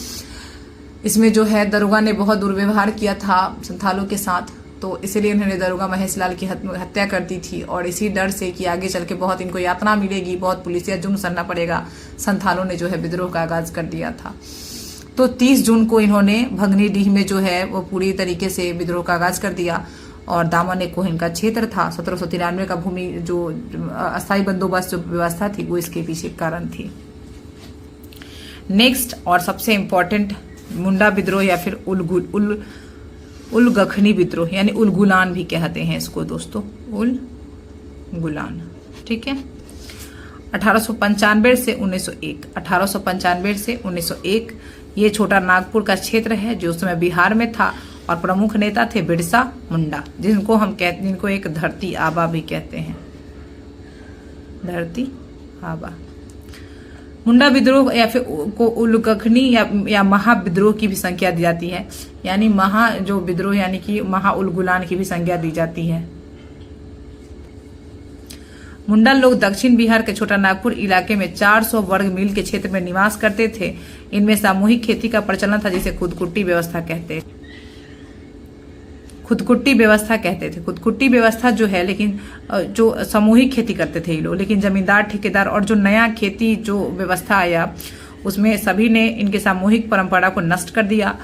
इसमें जो है दरोगा ने बहुत दुर्व्यवहार किया था संथालों के साथ, तो इसीलिए उन्होंने दरोगा महेश लाल की हत्या कर दी थी। और इसी डर से कि आगे चल के बहुत इनको यातना मिलेगी, बहुत पुलिसिया जुर्म सहना पड़ेगा, संथालों ने जो है विद्रोह का आगाज कर दिया था। तो 30 जून को इन्होंने भगनीडीह में जो है वो पूरी तरीके से विद्रोह का आगाज कर दिया। और दामन एक कोहिन का क्षेत्र था। 1793 का भूमि जो अस्थायी बंदोबस्त जो व्यवस्था थी वो इसके पीछे कारण थी। नेक्स्ट और सबसे इंपॉर्टेंट, मुंडा विद्रोह या फिर उलगखनी विद्रोह, यानी उलगुलान भी कहते हैं इसको दोस्तों, उलगुलान। ठीक है। 1895 से 1901, 1895 से 1901 ये छोटा नागपुर का क्षेत्र है जो उस समय बिहार में था। और प्रमुख नेता थे बिरसा मुंडा, जिनको एक धरती आबा भी कहते हैं, धरती आबा। मुंडा विद्रोह या फिर को उलगखनी या महाविद्रोह की भी संज्ञा दी जाती है, यानी जो विद्रोह यानी कि महा उलगुलान की भी संज्ञा दी जाती है। मुंडा लोग दक्षिण बिहार के छोटा नागपुर इलाके में 400 वर्ग मील के क्षेत्र में निवास करते थे। इनमें सामूहिक खेती का प्रचलन था, जिसे खुदकुट्टी व्यवस्था कहते थे। खुदकुट्टी व्यवस्था जो है, लेकिन जो सामूहिक खेती करते थे ये लोग, लेकिन जमींदार, ठेकेदार और जो नया खेती जो व्यवस्था आया उसमें सभी ने इनके सामूहिक परंपरा को नष्ट कर दिया।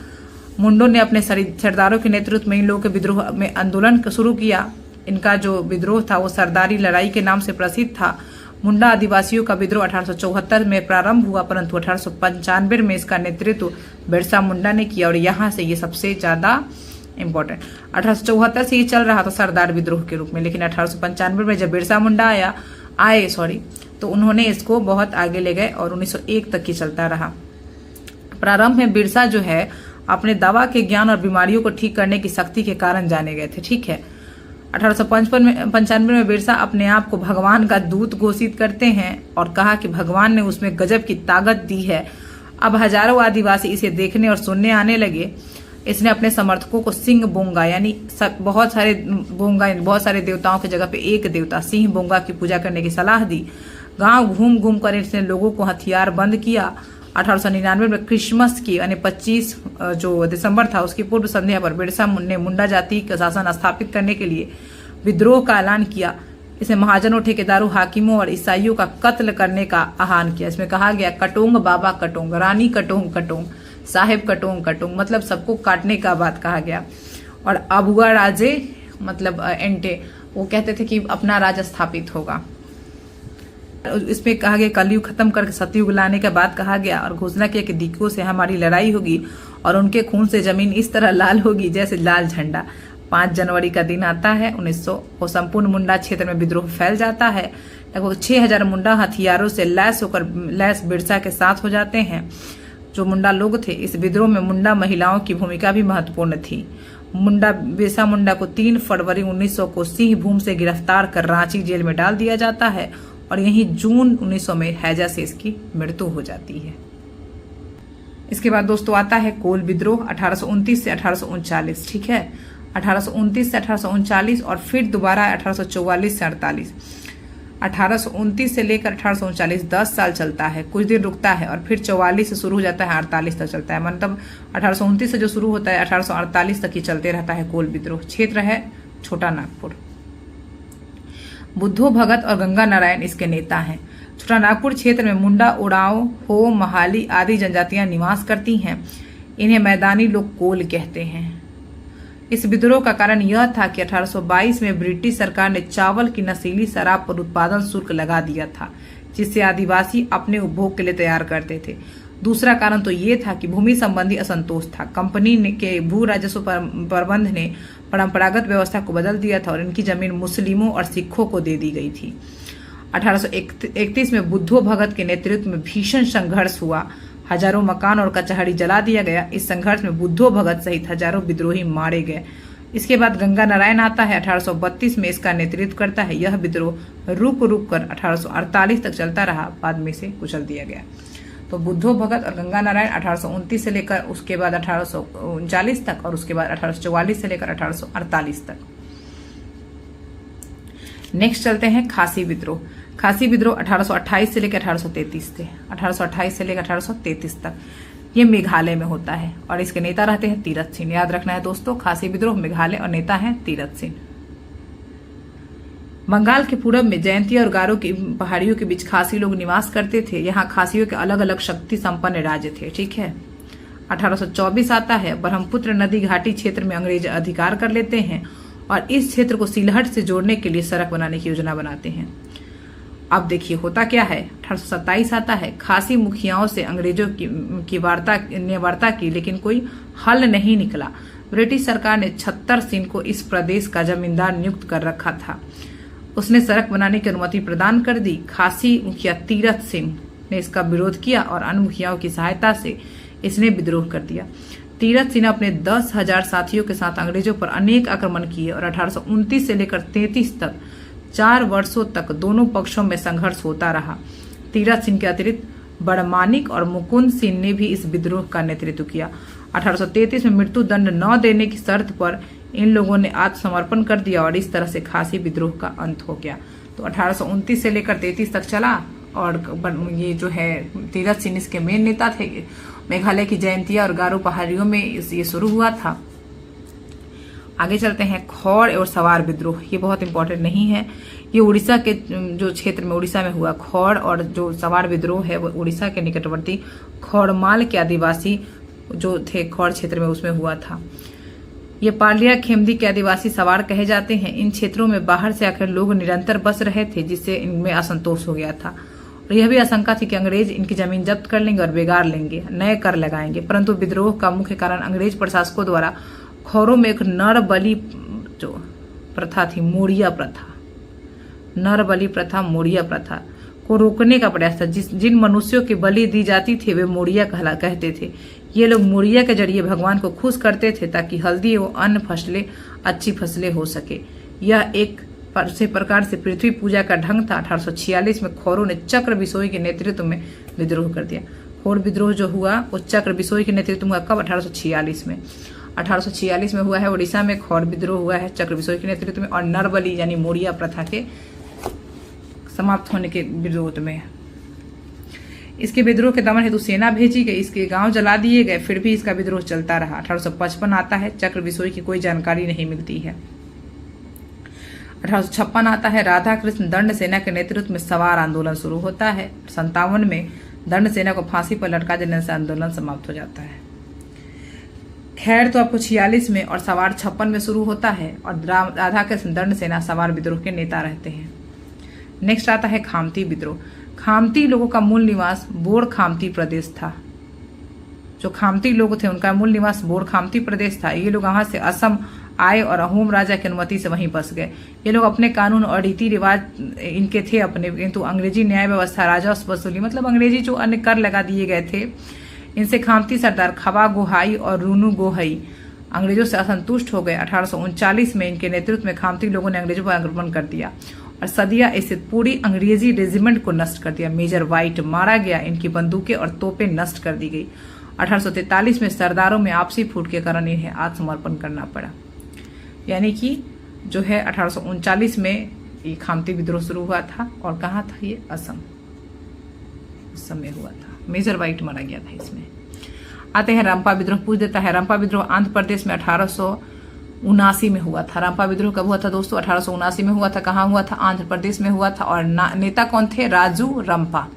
मुंडों ने अपने सरदारों के नेतृत्व में इन लोगों के विद्रोह में आंदोलन शुरू किया। इनका जो विद्रोह था वो सरदारी लड़ाई के नाम से प्रसिद्ध था। मुंडा आदिवासियों का विद्रोह 1874 में प्रारंभ हुआ, परंतु 1895 में इसका नेतृत्व बिरसा मुंडा ने किया। और यहाँ से ये सबसे ज्यादा इम्पोर्टेंट, 1874 से ये चल रहा था सरदार विद्रोह के रूप में, लेकिन 1895 में जब बिरसा मुंडा आए तो उन्होंने इसको बहुत आगे ले गए और 1901 तक ही चलता रहा। प्रारंभ में बिरसा जो है अपने दवा के ज्ञान और बीमारियों को ठीक करने की शक्ति के कारण जाने गए थे। ठीक है। 1895 में बिरसा अपने आप को भगवान का दूत घोषित करते हैं और कहा कि भगवान ने उसमें गजब की ताकत दी है। अब हजारों आदिवासी इसे देखने और सुनने आने लगे। इसने अपने समर्थकों को सिंह बोंगा, यानी बहुत सारे देवताओं की जगह पे एक देवता सिंह बोंगा की पूजा करने की सलाह दी। गांव घूम घूम कर इसने लोगों को हथियार बंद किया। 1899 में क्रिसमस की यानी 25 जो दिसंबर था उसकी पूर्व संध्या पर बिरसा ने मुंडा जाति का शासन स्थापित करने के लिए विद्रोह का ऐलान किया। इसने महाजनों, ठेकेदारों, हाकिमों और ईसाइयों का कत्ल करने का आह्वान किया। इसमें कहा गया कटोंग बाबा कटोंग, रानी कटोंग कटोंग, साहेब कटोंग कटोंग, मतलब सबको काटने का बात कहा गया। और अबुआ राजे मतलब एंटे, वो कहते थे कि अपना राज स्थापित होगा। इसमें कहा गया कलयुग खत्म करके सतयुग लाने का बात कहा गया और घोषणा किया कि दिक्कों से हमारी लड़ाई होगी और उनके खून से जमीन इस तरह लाल होगी जैसे लाल झंडा। 5 जनवरी का दिन आता है 1900 को संपूर्ण मुंडा क्षेत्र में विद्रोह फैल जाता है। लगभग 6000 मुंडा हथियारों से लैस बिरसा के साथ हो जाते हैं। जो मुंडा लोग थे, इस विद्रोह में मुंडा महिलाओं की भूमिका भी महत्वपूर्ण थी। बिरसा मुंडा को 3 फरवरी 1900 को सिंह भूम से गिरफ्तार कर रांची जेल में डाल दिया जाता है और यही जून 1900 में हैजा से इसकी मृत्यु हो जाती है। इसके बाद दोस्तों आता है कोल विद्रोह 1829 से 1839। ठीक है, 1829 से 1839 और फिर दोबारा 1844 से 48। 1829 से लेकर 1839 10 साल चलता है, कुछ दिन रुकता है और फिर 44 से शुरू हो जाता है 48 तक चलता है। मतलब 1829 से जो शुरू होता है 1848 तक ही चलते रहता है कोल विद्रोह। क्षेत्र है छोटा नागपुर। बुद्धो भगत और गंगा नारायण इसके नेता हैं। छोटा नागपुर क्षेत्र में मुंडा, उड़ाव, हो, महाली आदि जनजातियां निवास करती हैं। इन्हें मैदानी लोग कोल कहते हैं। इस विद्रोह का कारण यह था कि 1822 में ब्रिटिश सरकार ने चावल की नशीली शराब पर उत्पादन शुल्क लगा दिया था, जिससे आदिवासी अपने उपभोग के लिए तैयार करते थे। दूसरा कारण तो ये था कि भूमि संबंधी असंतोष था। कंपनी के भू राजस्व प्रबंध ने परंपरागत व्यवस्था को बदल दिया था और इनकी जमीन मुस्लिमों और सिखों को दे दी गई थी। 1831 में बुद्धो भगत के नेतृत्व में भीषण संघर्ष हुआ। हजारों मकान और कचहरी जला दिया गया। इस संघर्ष में बुद्धो भगत सहित हजारों विद्रोही मारे गए। इसके बाद गंगा नारायण आता है, 1832 में इसका नेतृत्व करता है। यह विद्रोह रुक रुक कर 1848 तक चलता रहा, बाद में इसे कुचल दिया गया। तो बुद्धो भगत और गंगा नारायण 1829 से लेकर उसके बाद 1839 तक और उसके बाद 1844 से लेकर 1848 तक। नेक्स्ट चलते हैं खासी विद्रोह। खासी विद्रोह 1828 से लेकर 1833 थे। 1828 से लेकर 1833 तक ये मेघालय में होता है और इसके नेता रहते हैं तीरथ सिंह। याद रखना है दोस्तों, खासी विद्रोह मेघालय और नेता हैं तीरथ सिंह। बंगाल के पूरब में जयंती और गारो की पहाड़ियों के बीच खासी लोग निवास करते थे। यहाँ खासियों के अलग अलग शक्ति संपन्न राज्य थे। ठीक है। 1824 आता है, ब्रह्मपुत्र नदी घाटी क्षेत्र में अंग्रेज अधिकार कर लेते हैं और इस क्षेत्र को सिलहट से जोड़ने के लिए सड़क बनाने की योजना बनाते हैं। अब देखिए होता क्या है। 1827 आता है, खासी मुखियाओं से अंग्रेजों की वार्ता की, लेकिन कोई हल नहीं निकला। ब्रिटिश सरकार ने छत्तर सिंह को इस प्रदेश का जमींदार नियुक्त कर रखा था। उसने सड़क बनाने की अनुमति प्रदान कर दी। खासी मुखिया तीरथ सिंह ने इसका विरोध किया और अन्य मुखियाओं की सहायता से इसने विद्रोह कर दिया। तीरथ सिंह ने अपने 10,000 साथियों के साथ अंग्रेजों पर अनेक आक्रमण किए और 1829 से लेकर 33 तक 4 वर्षों तक दोनों पक्षों में संघर्ष होता रहा। तीरथ सिंह के अतिरिक्त बड़मानिक और मुकुंद सिंह ने भी इस विद्रोह का नेतृत्व किया। 1833 में मृत्यु दंड न देने की शर्त पर इन लोगों ने आत्मसमर्पण कर दिया और इस तरह से खासी विद्रोह का अंत हो गया। तो 1829 से लेकर 33 तक चला और ये जो है तीरथ सिंह इसके मेन नेता थे। मेघालय की जयंतिया और गारो पहाड़ियों में ये शुरू हुआ था। आगे चलते हैं खौड़ और सवार विद्रोह। ये बहुत इंपॉर्टेंट नहीं है। ये उड़ीसा के जो क्षेत्र में उड़ीसा में हुआ। खौड़ और जो सवार विद्रोह है वो उड़ीसा के निकटवर्ती खौड़माल के आदिवासी जो थे खौड़ क्षेत्र में उसमें हुआ था। ये पालिया खेमदी के आदिवासी सवार कहे जाते हैं। इन क्षेत्रों में बाहर से आकर लोग निरंतर बस रहे थे, जिससे इनमें असंतोष हो गया था और यह भी आशंका थी कि अंग्रेज इनकी जमीन जब्त कर लेंगे और बेगार लेंगे, नए कर लगाएंगे। परंतु विद्रोह का मुख्य कारण अंग्रेज प्रशासकों द्वारा खौरों में एक नर बलि जो प्रथा थी, मोड़िया प्रथा, नर बलि प्रथा, मोड़िया प्रथा को रोकने का प्रयास था। जिन मनुष्यों की बलि दी जाती थी वे मोड़िया कहते थे। ये लोग मोड़िया के जरिए भगवान को खुश करते थे ताकि हल्दी व अन्य फसलें अच्छी फसलें हो सके। यह एक प्रकार से पृथ्वी पूजा का ढंग था। 1846 में खौरों ने चक्र बिसोई के नेतृत्व में विद्रोह कर दिया। खौर विद्रोह जो हुआ वो चक्र बिसोई के नेतृत्व में हुआ। कब? 1846 में। 1846 में हुआ है उड़ीसा में। खौर विद्रोह हुआ है चक्र बिसोई के नेतृत्व में और नरबली यानी मोड़िया प्रथा के समाप्त होने के विरोध में। इसके विद्रोह के दमन हेतु सेना भेजी गई। इसके गांव जला दिए गए, फिर भी इसका विद्रोह चलता रहा। 1855 आता है, चक्र बिसोई की कोई जानकारी नहीं मिलती है। 1856 आता है, राधा कृष्ण दंड सेना के नेतृत्व में सवार आंदोलन शुरू होता है। 57 में दंड सेना को फांसी पर लटका देने से आंदोलन समाप्त हो जाता है। खैर तो आपको 46 में और सवार 56 में शुरू होता है और राधा कृष्ण दंड सेना सवार विद्रोह के नेता रहते हैं। नेक्स्ट आता है खामती विद्रोह। खामती लोगों का मूल निवास बोर खामती प्रदेश था। जो खामती लोग थे उनका मूल निवास बोर खामती प्रदेश था। ये लोग वहां से असम आए और अहोम राजा की अनुमति से वहीं बस गए। ये लोग अपने कानून और रीति रिवाज इनके थे अपने, किंतु अंग्रेजी न्याय व्यवस्था, राजस्व वसूली मतलब अंग्रेजी जो अन्य कर लगा दिए गए थे, इनसे खामती सरदार खबा गोहाई और रूनू गोहाई अंग्रेजों से असंतुष्ट हो गए। 1839 में इनके नेतृत्व में खामती लोगों ने अंग्रेजों पर आक्रमण कर दिया और सदिया स्थित पूरी अंग्रेजी रेजिमेंट को नष्ट कर दिया। मेजर व्हाइट मारा गया, इनकी बंदूकें और तोपें नष्ट कर दी गई। 1843 में सरदारों में आपसी फूट के कारण इन्हें आत्मसमर्पण करना पड़ा। यानी कि जो है 1839 में ये खामती विद्रोह शुरू हुआ था और कहाँ था ये? असम में हुआ था। मेजर व्हाइट मारा गया था इसमें। आते हैं रंपा विद्रोह। पूछ देता है रंपा विद्रोह आंध्र प्रदेश में 1879 में हुआ था। रंपा विद्रोह कब हुआ था दोस्तों? 1879 में हुआ था। कहाँ हुआ था? आंध्र प्रदेश में हुआ था और नेता कौन थे? राजू रंपा।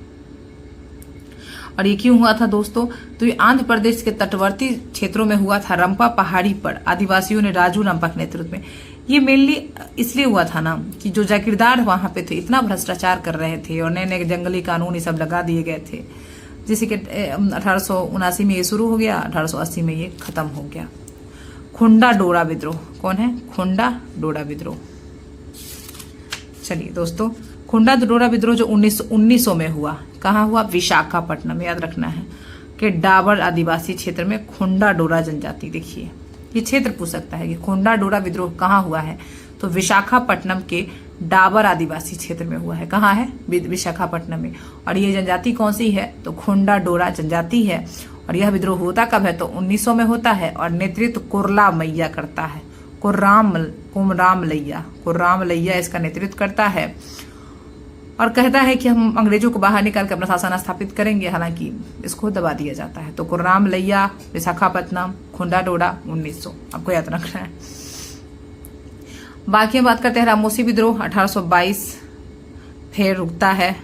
और ये क्यों हुआ था दोस्तों? तो ये आंध्र प्रदेश के तटवर्ती क्षेत्रों में हुआ था। रंपा पहाड़ी पर आदिवासियों ने राजू रंपा के नेतृत्व में, ये मेनली इसलिए हुआ था ना कि जो जागीरदार वहां पे थे इतना भ्रष्टाचार कर रहे थे और नए नए जंगली कानून ये सब लगा दिए गए थे, जैसे कि 1879 में ये शुरू हो गया, 1880 में ये खत्म हो गया। खुंडा डोरा विद्रोह, कौन है? खुंडा डोरा विद्रोह। चलिए दोस्तों, खुंडा डोरा विद्रोह जो 1900 में हुआ, कहाँ हुआ? विशाखापट्टनम, याद रखना है कि डाबर आदिवासी क्षेत्र में खुंडा डोरा जनजाति। देखिए ये क्षेत्र पूछ सकता है कि खुंडा डोरा विद्रोह कहाँ हुआ है, तो विशाखापट्टनम के डाबर आदिवासी क्षेत्र में हुआ है। कहाँ है? विशाखापट्टनम में। और ये जनजाति कौन सी है? तो खुंडा डोरा जनजाति है। और यह विद्रोह होता कब है? तो 1900 में होता है और नेतृत्व कुर्ला मैया करता है। कुमराम लैया इसका नेतृत्व करता है और कहता है कि हम अंग्रेजों को बाहर निकाल कर अपना शासन स्थापित करेंगे, हालांकि इसको दबा दिया जाता है। तो कुर्राम लैया, विशाखापट्टनम, खुंडा डोरा 1900, आपको याद रखना है। बाकी हम बात करते हैं रामोसी विद्रोह 1822, फिर रुकता है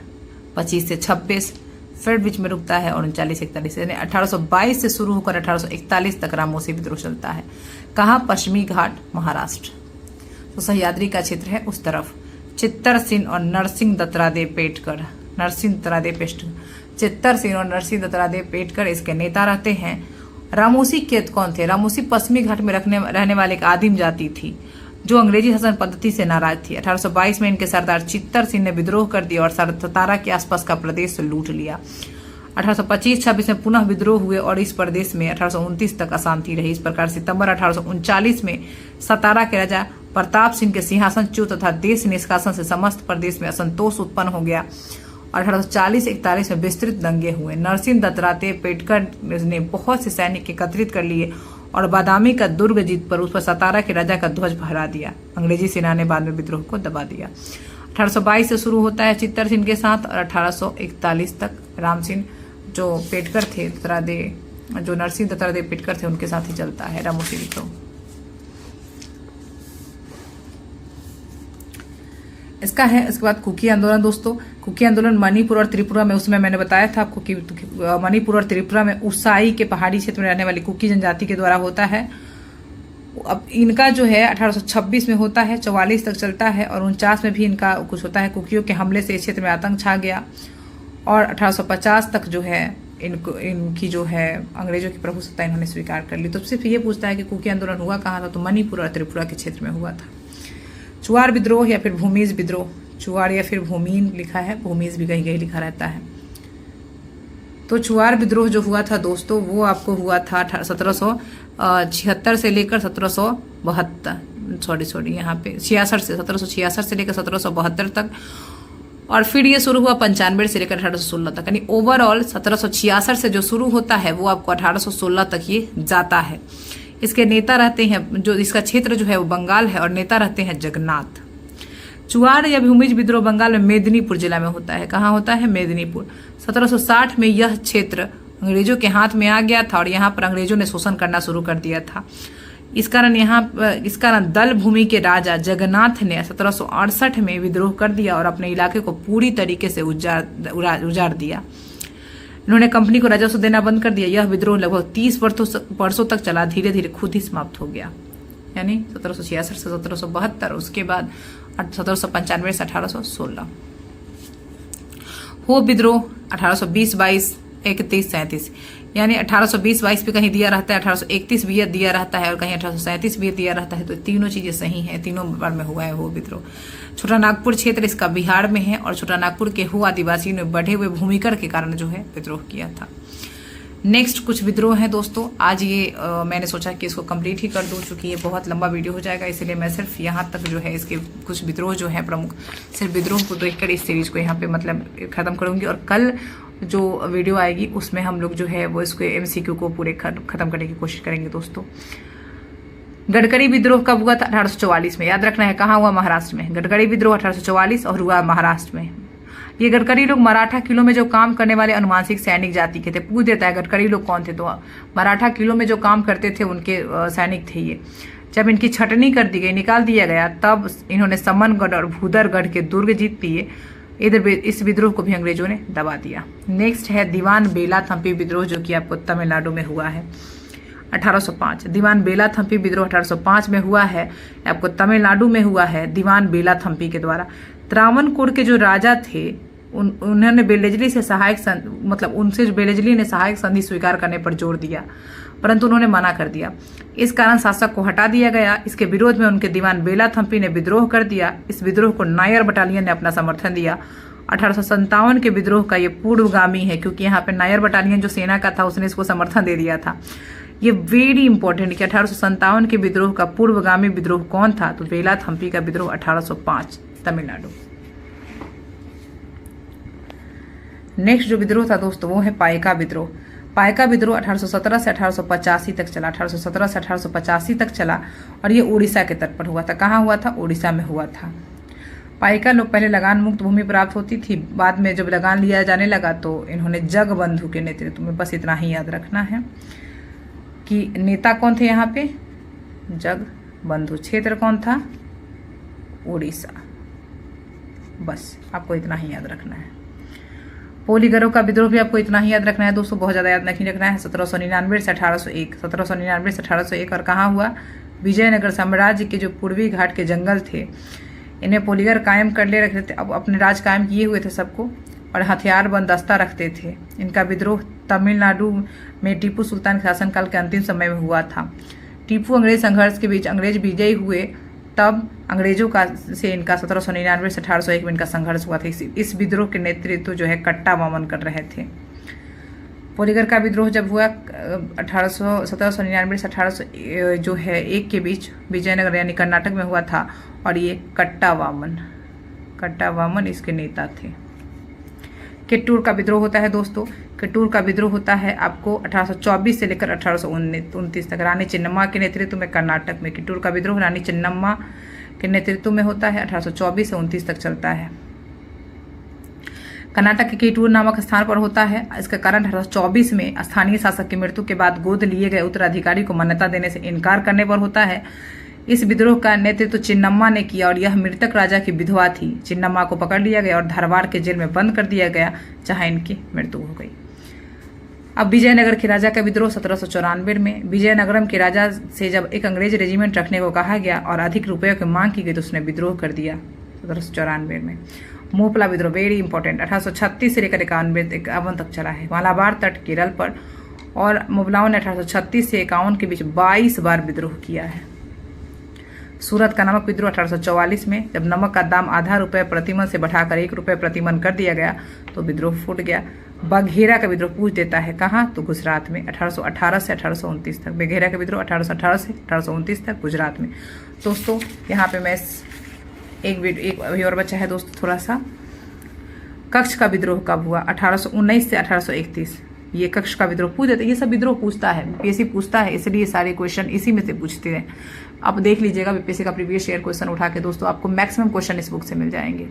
25 से 26, फिर बीच में रुकता है 39 से 41, यानी 1822 से शुरू होकर 1841 तक रामोसी विद्रोह चलता है। कहाँ? पश्चिमी घाट, महाराष्ट्र। तो सह्याद्री का क्षेत्र है उस तरफ। चित्तर सिंह और नरसिंह दत्तादेव पेटकर, चित्तर सिंह और नरसिंह दत्तादेव पेटकर इसके नेता रहते हैं। रामोसी के कौन थे? रामोसी पश्चिमी घाट में रहने वाले एक आदिम जाति थी जो अंग्रेजी शासन पद्धति से नाराज थी। 1822 में इनके सरदार चित्तर सिंह ने विद्रोह कर दिया और सतारा के आसपास का प्रदेश लूट लिया। 1825-26 में पुनः विद्रोह हुए और इस प्रदेश में 1829 तक अशांति रही। इस प्रकार सितंबर 1839 में सतारा के राजा प्रताप सिंह के सिंहासनच्युत तथा देश निष्कासन से समस्त प्रदेश में असंतोष उत्पन्न हो गया। 1840-41 में विस्तृत दंगे हुए। नरसिंह दत्तादेव पेटकर ने बहुत से सैनिक एकत्रित कर लिए और बादामी का दुर्ग जीत पर उस पर सतारा के राजा का ध्वज फहरा दिया। अंग्रेजी सेना ने बाद में विद्रोह को दबा दिया। 1822 से शुरू होता है चित्तर सिंह के साथ और 1841 तक राम सिंह जो पेटकर थे, जो नरसिंह दत्तादेव पेटकर थे, उनके साथ ही चलता है रामोसी विद्रोह। इसका है इसके बाद कुकी आंदोलन। दोस्तों कुकी आंदोलन मणिपुर और त्रिपुरा में, उसमें मैंने बताया था आपको कि मणिपुर और त्रिपुरा में उसाई के पहाड़ी क्षेत्र में रहने वाली कुकी जनजाति के द्वारा होता है। अब इनका जो है 1826 में होता है, 44 तक चलता है और 49 में भी इनका कुछ होता है। कुकियों के हमले से इस क्षेत्र में आतंक छा गया और 1850 तक जो है इनकी जो है अंग्रेजों की प्रभुसत्ता इन्होंने स्वीकार कर ली। तो सिर्फ ये पूछता है कि कुकी आंदोलन हुआ कहाँ था, तो मणिपुर और त्रिपुरा के क्षेत्र में हुआ था। चुआर विद्रोह या फिर भूमिज विद्रोह, चुआर या फिर भूमिन लिखा है, भूमिज भी कहीं कहीं लिखा रहता है। तो चुआर विद्रोह जो हुआ था दोस्तों वो आपको हुआ था 1776 से लेकर 1772 यहाँ पे 66 से 1766 से लेकर 1772 तक, और फिर ये शुरू हुआ 95 से लेकर 1816 तक। यानी ओवरऑल 1766 से जो शुरू होता है वो आपको 1816 तक ये जाता है। इसके नेता रहते हैं, जो इसका क्षेत्र जो है वो बंगाल है और नेता रहते हैं जगन्नाथ। चुआर या भूमिज विद्रोह बंगाल में मेदिनीपुर जिला में होता है। कहाँ होता है? मेदिनीपुर। 1760 में यह क्षेत्र अंग्रेजों के हाथ में आ गया था और यहाँ पर अंग्रेजों ने शोषण करना शुरू कर दिया था। इस कारण दल भूमि के राजा जगन्नाथ ने 1768 में विद्रोह कर दिया और अपने इलाके को पूरी तरीके से उजाड़ दिया। इन्होंने कंपनी को राजस्व देना बंद कर दिया। यह विद्रोह लगभग 30 वर्षों तक चला, धीरे धीरे खुद ही समाप्त हो गया। यानी 1766 से 1772, उसके बाद 1795 से 1816। हो विद्रोह 1820-22, 31-37, यानी 1820-22 पे कहीं दिया रहता है, 1831 भी दिया रहता है और कहीं 1837 भी दिया रहता है। तो तीनों चीजें सही हैं, तीनों बार में हुआ है वो विद्रोह। छोटा नागपुर क्षेत्र इसका बिहार में है और छोटा नागपुर के हो आदिवासियों ने बढ़े हुए भूमिकर के कारण जो है विद्रोह किया था। नेक्स्ट कुछ विद्रोह है दोस्तों। आज ये मैंने सोचा कि इसको कंप्लीट ही कर दूं, चूंकि ये बहुत लंबा वीडियो हो जाएगा, इसलिए मैं सिर्फ यहाँ तक जो है इसके कुछ विद्रोह जो है प्रमुख, सिर्फ विद्रोह को देखकर इस सीरीज को यहाँ पे मतलब खत्म करूंगी। और कल जो वीडियो आएगी उसमें हम लोग जो है वो इसको MCQ को पूरे खत्म करने की कोशिश करेंगे दोस्तों। गडकरी विद्रोह कब हुआ था? 1844 में। याद रखना है कहाँ हुआ? महाराष्ट्र में। गडकरी विद्रोह 1844 और हुआ महाराष्ट्र में। ये गडकरी लोग मराठा किलों में जो काम करने वाले अनुवांशिक सैनिक जाति के थे। पूछ देता है गडकरी लोग कौन थे, तो मराठा किलों में जो काम करते थे उनके सैनिक थे ये। जब इनकी छटनी कर दी गई, निकाल दिया गया, तब इन्होंने समनगढ़ और भूदरगढ़ के दुर्ग जीत लिए। इधर इस विद्रोह को भी अंग्रेजों ने दबा दिया। नेक्स्ट है दीवान बेला थम्पी विद्रोह, जो कि आपको तमिलनाडु में हुआ है 1805। दीवान बेला थम्पी विद्रोह 1805 में हुआ है, आपको तमिलनाडु में हुआ है दीवान बेला थम्पी के द्वारा। त्रावणकोर के जो राजा थे उन्होंने बेलेजली से मतलब उनसे बेलेजली ने सहायक संधि स्वीकार करने पर जोर दिया, परंतु उन्होंने मना कर दिया। इस कारण शासक को हटा दिया गया। इसके विरोध में उनके दीवान बेला थम्पी ने विद्रोह कर दिया। इस विद्रोह को नायर बटालियन ने अपना समर्थन दिया। 1857 के विद्रोह का ये पूर्वगामी है, क्योंकि यहाँ पे नायर बटालियन जो सेना का था उसने इसको समर्थन दे दिया था। ये वेरी इंपॉर्टेंट कि 1857 के विद्रोह का पूर्वगामी विद्रोह कौन था, तो बेला थम्पी का विद्रोह 1805 तमिलनाडु। नेक्स्ट जो विद्रोह था दोस्तों वो है पाइका विद्रोह। पाइका विद्रोह 1817 से 1885 तक चला। 1817 से 1885 तक चला और ये उड़ीसा के तट पर हुआ था। कहाँ हुआ था? उड़ीसा में हुआ था। पाइका लोग पहले लगान मुक्त भूमि प्राप्त होती थी, बाद में जब लगान लिया जाने लगा तो इन्होंने जगबंधु के नेतृत्व में, बस इतना ही याद रखना है कि नेता कौन थे यहाँ पे, जगबंधु। क्षेत्र कौन था? उड़ीसा। बस आपको इतना ही याद रखना है। पोलीगरो का विद्रोह भी आपको इतना ही याद रखना है दोस्तों, बहुत ज़्यादा याद नहीं रखना है। 1799 से 1801, 1799 से 1801। और कहाँ हुआ? विजयनगर साम्राज्य के जो पूर्वी घाट के जंगल थे इन्हें पोलीगर कायम कर ले रखे थे। अब अपने राज कायम किए हुए थे सबको, और हथियार बंदस्ता रखते थे। इनका विद्रोह तमिलनाडु में टीपू सुल्तान के शासनकाल के अंतिम समय में हुआ था। टीपू अंग्रेज संघर्ष के बीच अंग्रेज विजयी हुए, तब अंग्रेजों का से इनका 1799 से 1801 में इनका संघर्ष हुआ था। इस विद्रोह के नेतृत्व जो है कट्टा वामन कर रहे थे। पोलीगर का विद्रोह जब हुआ 1799 से 1800 जो है 1 के बीच विजयनगर यानी कर्नाटक में हुआ था, और ये कट्टा वामन इसके नेता थे। किट्टूर का विद्रोह होता है दोस्तों। किट्टूर का विद्रोह होता है आपको 1824 से लेकर 1829 तक रानी चिन्नम्मा के नेतृत्व में कर्नाटक में। किट्टूर का विद्रोह रानी चिन्नम्मा के नेतृत्व में होता है, 1824 से 29 तक चलता है। कर्नाटक के किट्टूर नामक स्थान पर होता है। इसका कारण 1824 में स्थानीय शासक की मृत्यु के बाद गोद लिए गए उत्तराधिकारी को मान्यता देने से इनकार करने पर होता है। इस विद्रोह का नेतृत्व चिन्नम्मा ने किया, और यह मृतक राजा की विधवा थी। चिन्नम्मा को पकड़ लिया गया और धारवाड़ के जेल में बंद कर दिया गया, जहां इनकी मृत्यु हो गई। अब विजयनगर के राजा का विद्रोह 1794 में। विजयनगरम के राजा से जब एक अंग्रेज रेजिमेंट रखने को कहा गया और अधिक रुपयों की मांग की गई तो उसने विद्रोह कर दिया 1794 में। मोपला विद्रोह वेरी इंपॉर्टेंट 1836 से लेकर 51 तक चला है। मालाबार तट केरल पर, और मुगलाओं ने 1836 से 51 के बीच 22 बार विद्रोह किया है। सूरत का नमक विद्रोह 1844 में, जब नमक का दाम आधा रुपये प्रतिमन से बढ़ाकर 1 रुपये प्रतिमन कर दिया गया तो विद्रोह फूट गया। बघेरा का विद्रोह पूछ देता है, कहाँ? तो गुजरात में 1818 से 1829 तक। बघेरा का विद्रोह 1818 से 1829 तक गुजरात में। दोस्तों यहाँ पे मैं एक अभी और बचा है दोस्तों थोड़ा सा। कच्छ का विद्रोह कब हुआ? 1819 से 1831। ये कच्छ का विद्रोह पूछ देते, ये सब विद्रोह पूछता है, बीपीएससी पूछता है, इसलिए सारे क्वेश्चन इसी में से पूछते हैं। आप देख लीजिएगा बीपीएससी का प्रीवियस ईयर क्वेश्चन उठा के दोस्तों, आपको मैक्सिमम क्वेश्चन इस बुक से मिल जाएंगे।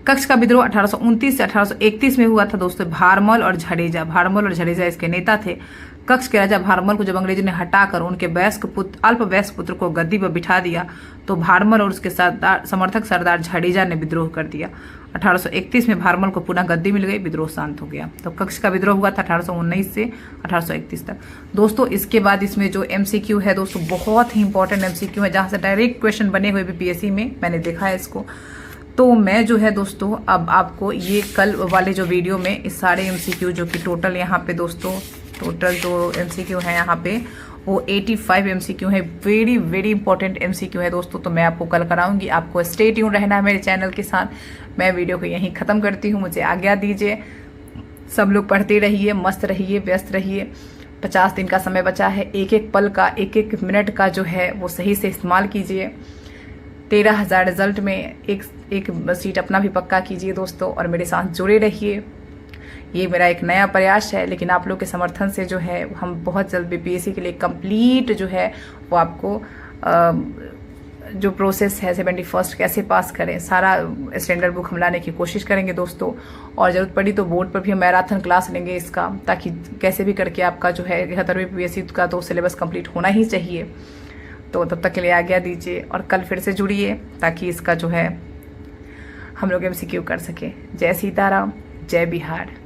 कच्छ का विद्रोह 1829 से 1831 में हुआ था दोस्तों। भारमल और झडेजा इसके नेता थे। कच्छ के राजा भारमल को जब अंग्रेजों ने हटाकर उनके अल्प वयस्क पुत्र को गद्दी पर बिठा दिया तो भारमल और उसके समर्थक सरदार झडेजा ने विद्रोह कर दिया। 1831 में भारमल को पुनः गद्दी मिल गई, विद्रोह शांत हो गया। तो कच्छ का विद्रोह हुआ था 1819 से 1831 तक। दोस्तों इसके बाद इसमें जो एमसीक्यू है दोस्तों, बहुत ही इंपॉर्टेंट एमसीक्यू है, जहां से डायरेक्ट क्वेश्चन बने हुए बीपीएससी में, मैंने देखा है इसको। तो मैं जो है दोस्तों अब आपको ये कल वाले जो वीडियो में इस सारे एमसीक्यू जो कि टोटल यहाँ पे दोस्तों टोटल जो एमसीक्यू है यहाँ पे वो 85 एमसीक्यू है। वेरी वेरी इंपॉर्टेंट एमसीक्यू है दोस्तों। तो मैं आपको कल कराऊंगी। आपको स्टे ट्यून रहना है मेरे चैनल के साथ। मैं वीडियो को यहीं ख़त्म करती हूँ, मुझे आज्ञा दीजिए। सब लोग पढ़ते रहिए, मस्त रहिए, व्यस्त रहिए। 50 दिन का समय बचा है, एक एक पल का, एक एक मिनट का जो है वो सही से इस्तेमाल कीजिए। 13,000 रिजल्ट में एक सीट अपना भी पक्का कीजिए दोस्तों, और मेरे साथ जुड़े रहिए। ये मेरा एक नया प्रयास है, लेकिन आप लोग के समर्थन से जो है हम बहुत जल्द बीपीएससी के लिए कंप्लीट जो है वो आपको जो प्रोसेस है 71st कैसे पास करें, सारा स्टैंडर्ड बुक हम लाने की कोशिश करेंगे दोस्तों। और ज़रूरत पड़ी तो बोर्ड पर भी हम मैराथन क्लास लेंगे इसका, ताकि कैसे भी करके आपका जो है 71वीं बीपीएससी का तो सिलेबस कंप्लीट होना ही चाहिए। तो तब तक के लिए आज्ञा दीजिए और कल फिर से जुड़िए, ताकि इसका जो है हम लोग MCQ कर सकें। जय सीताराम, जय बिहार।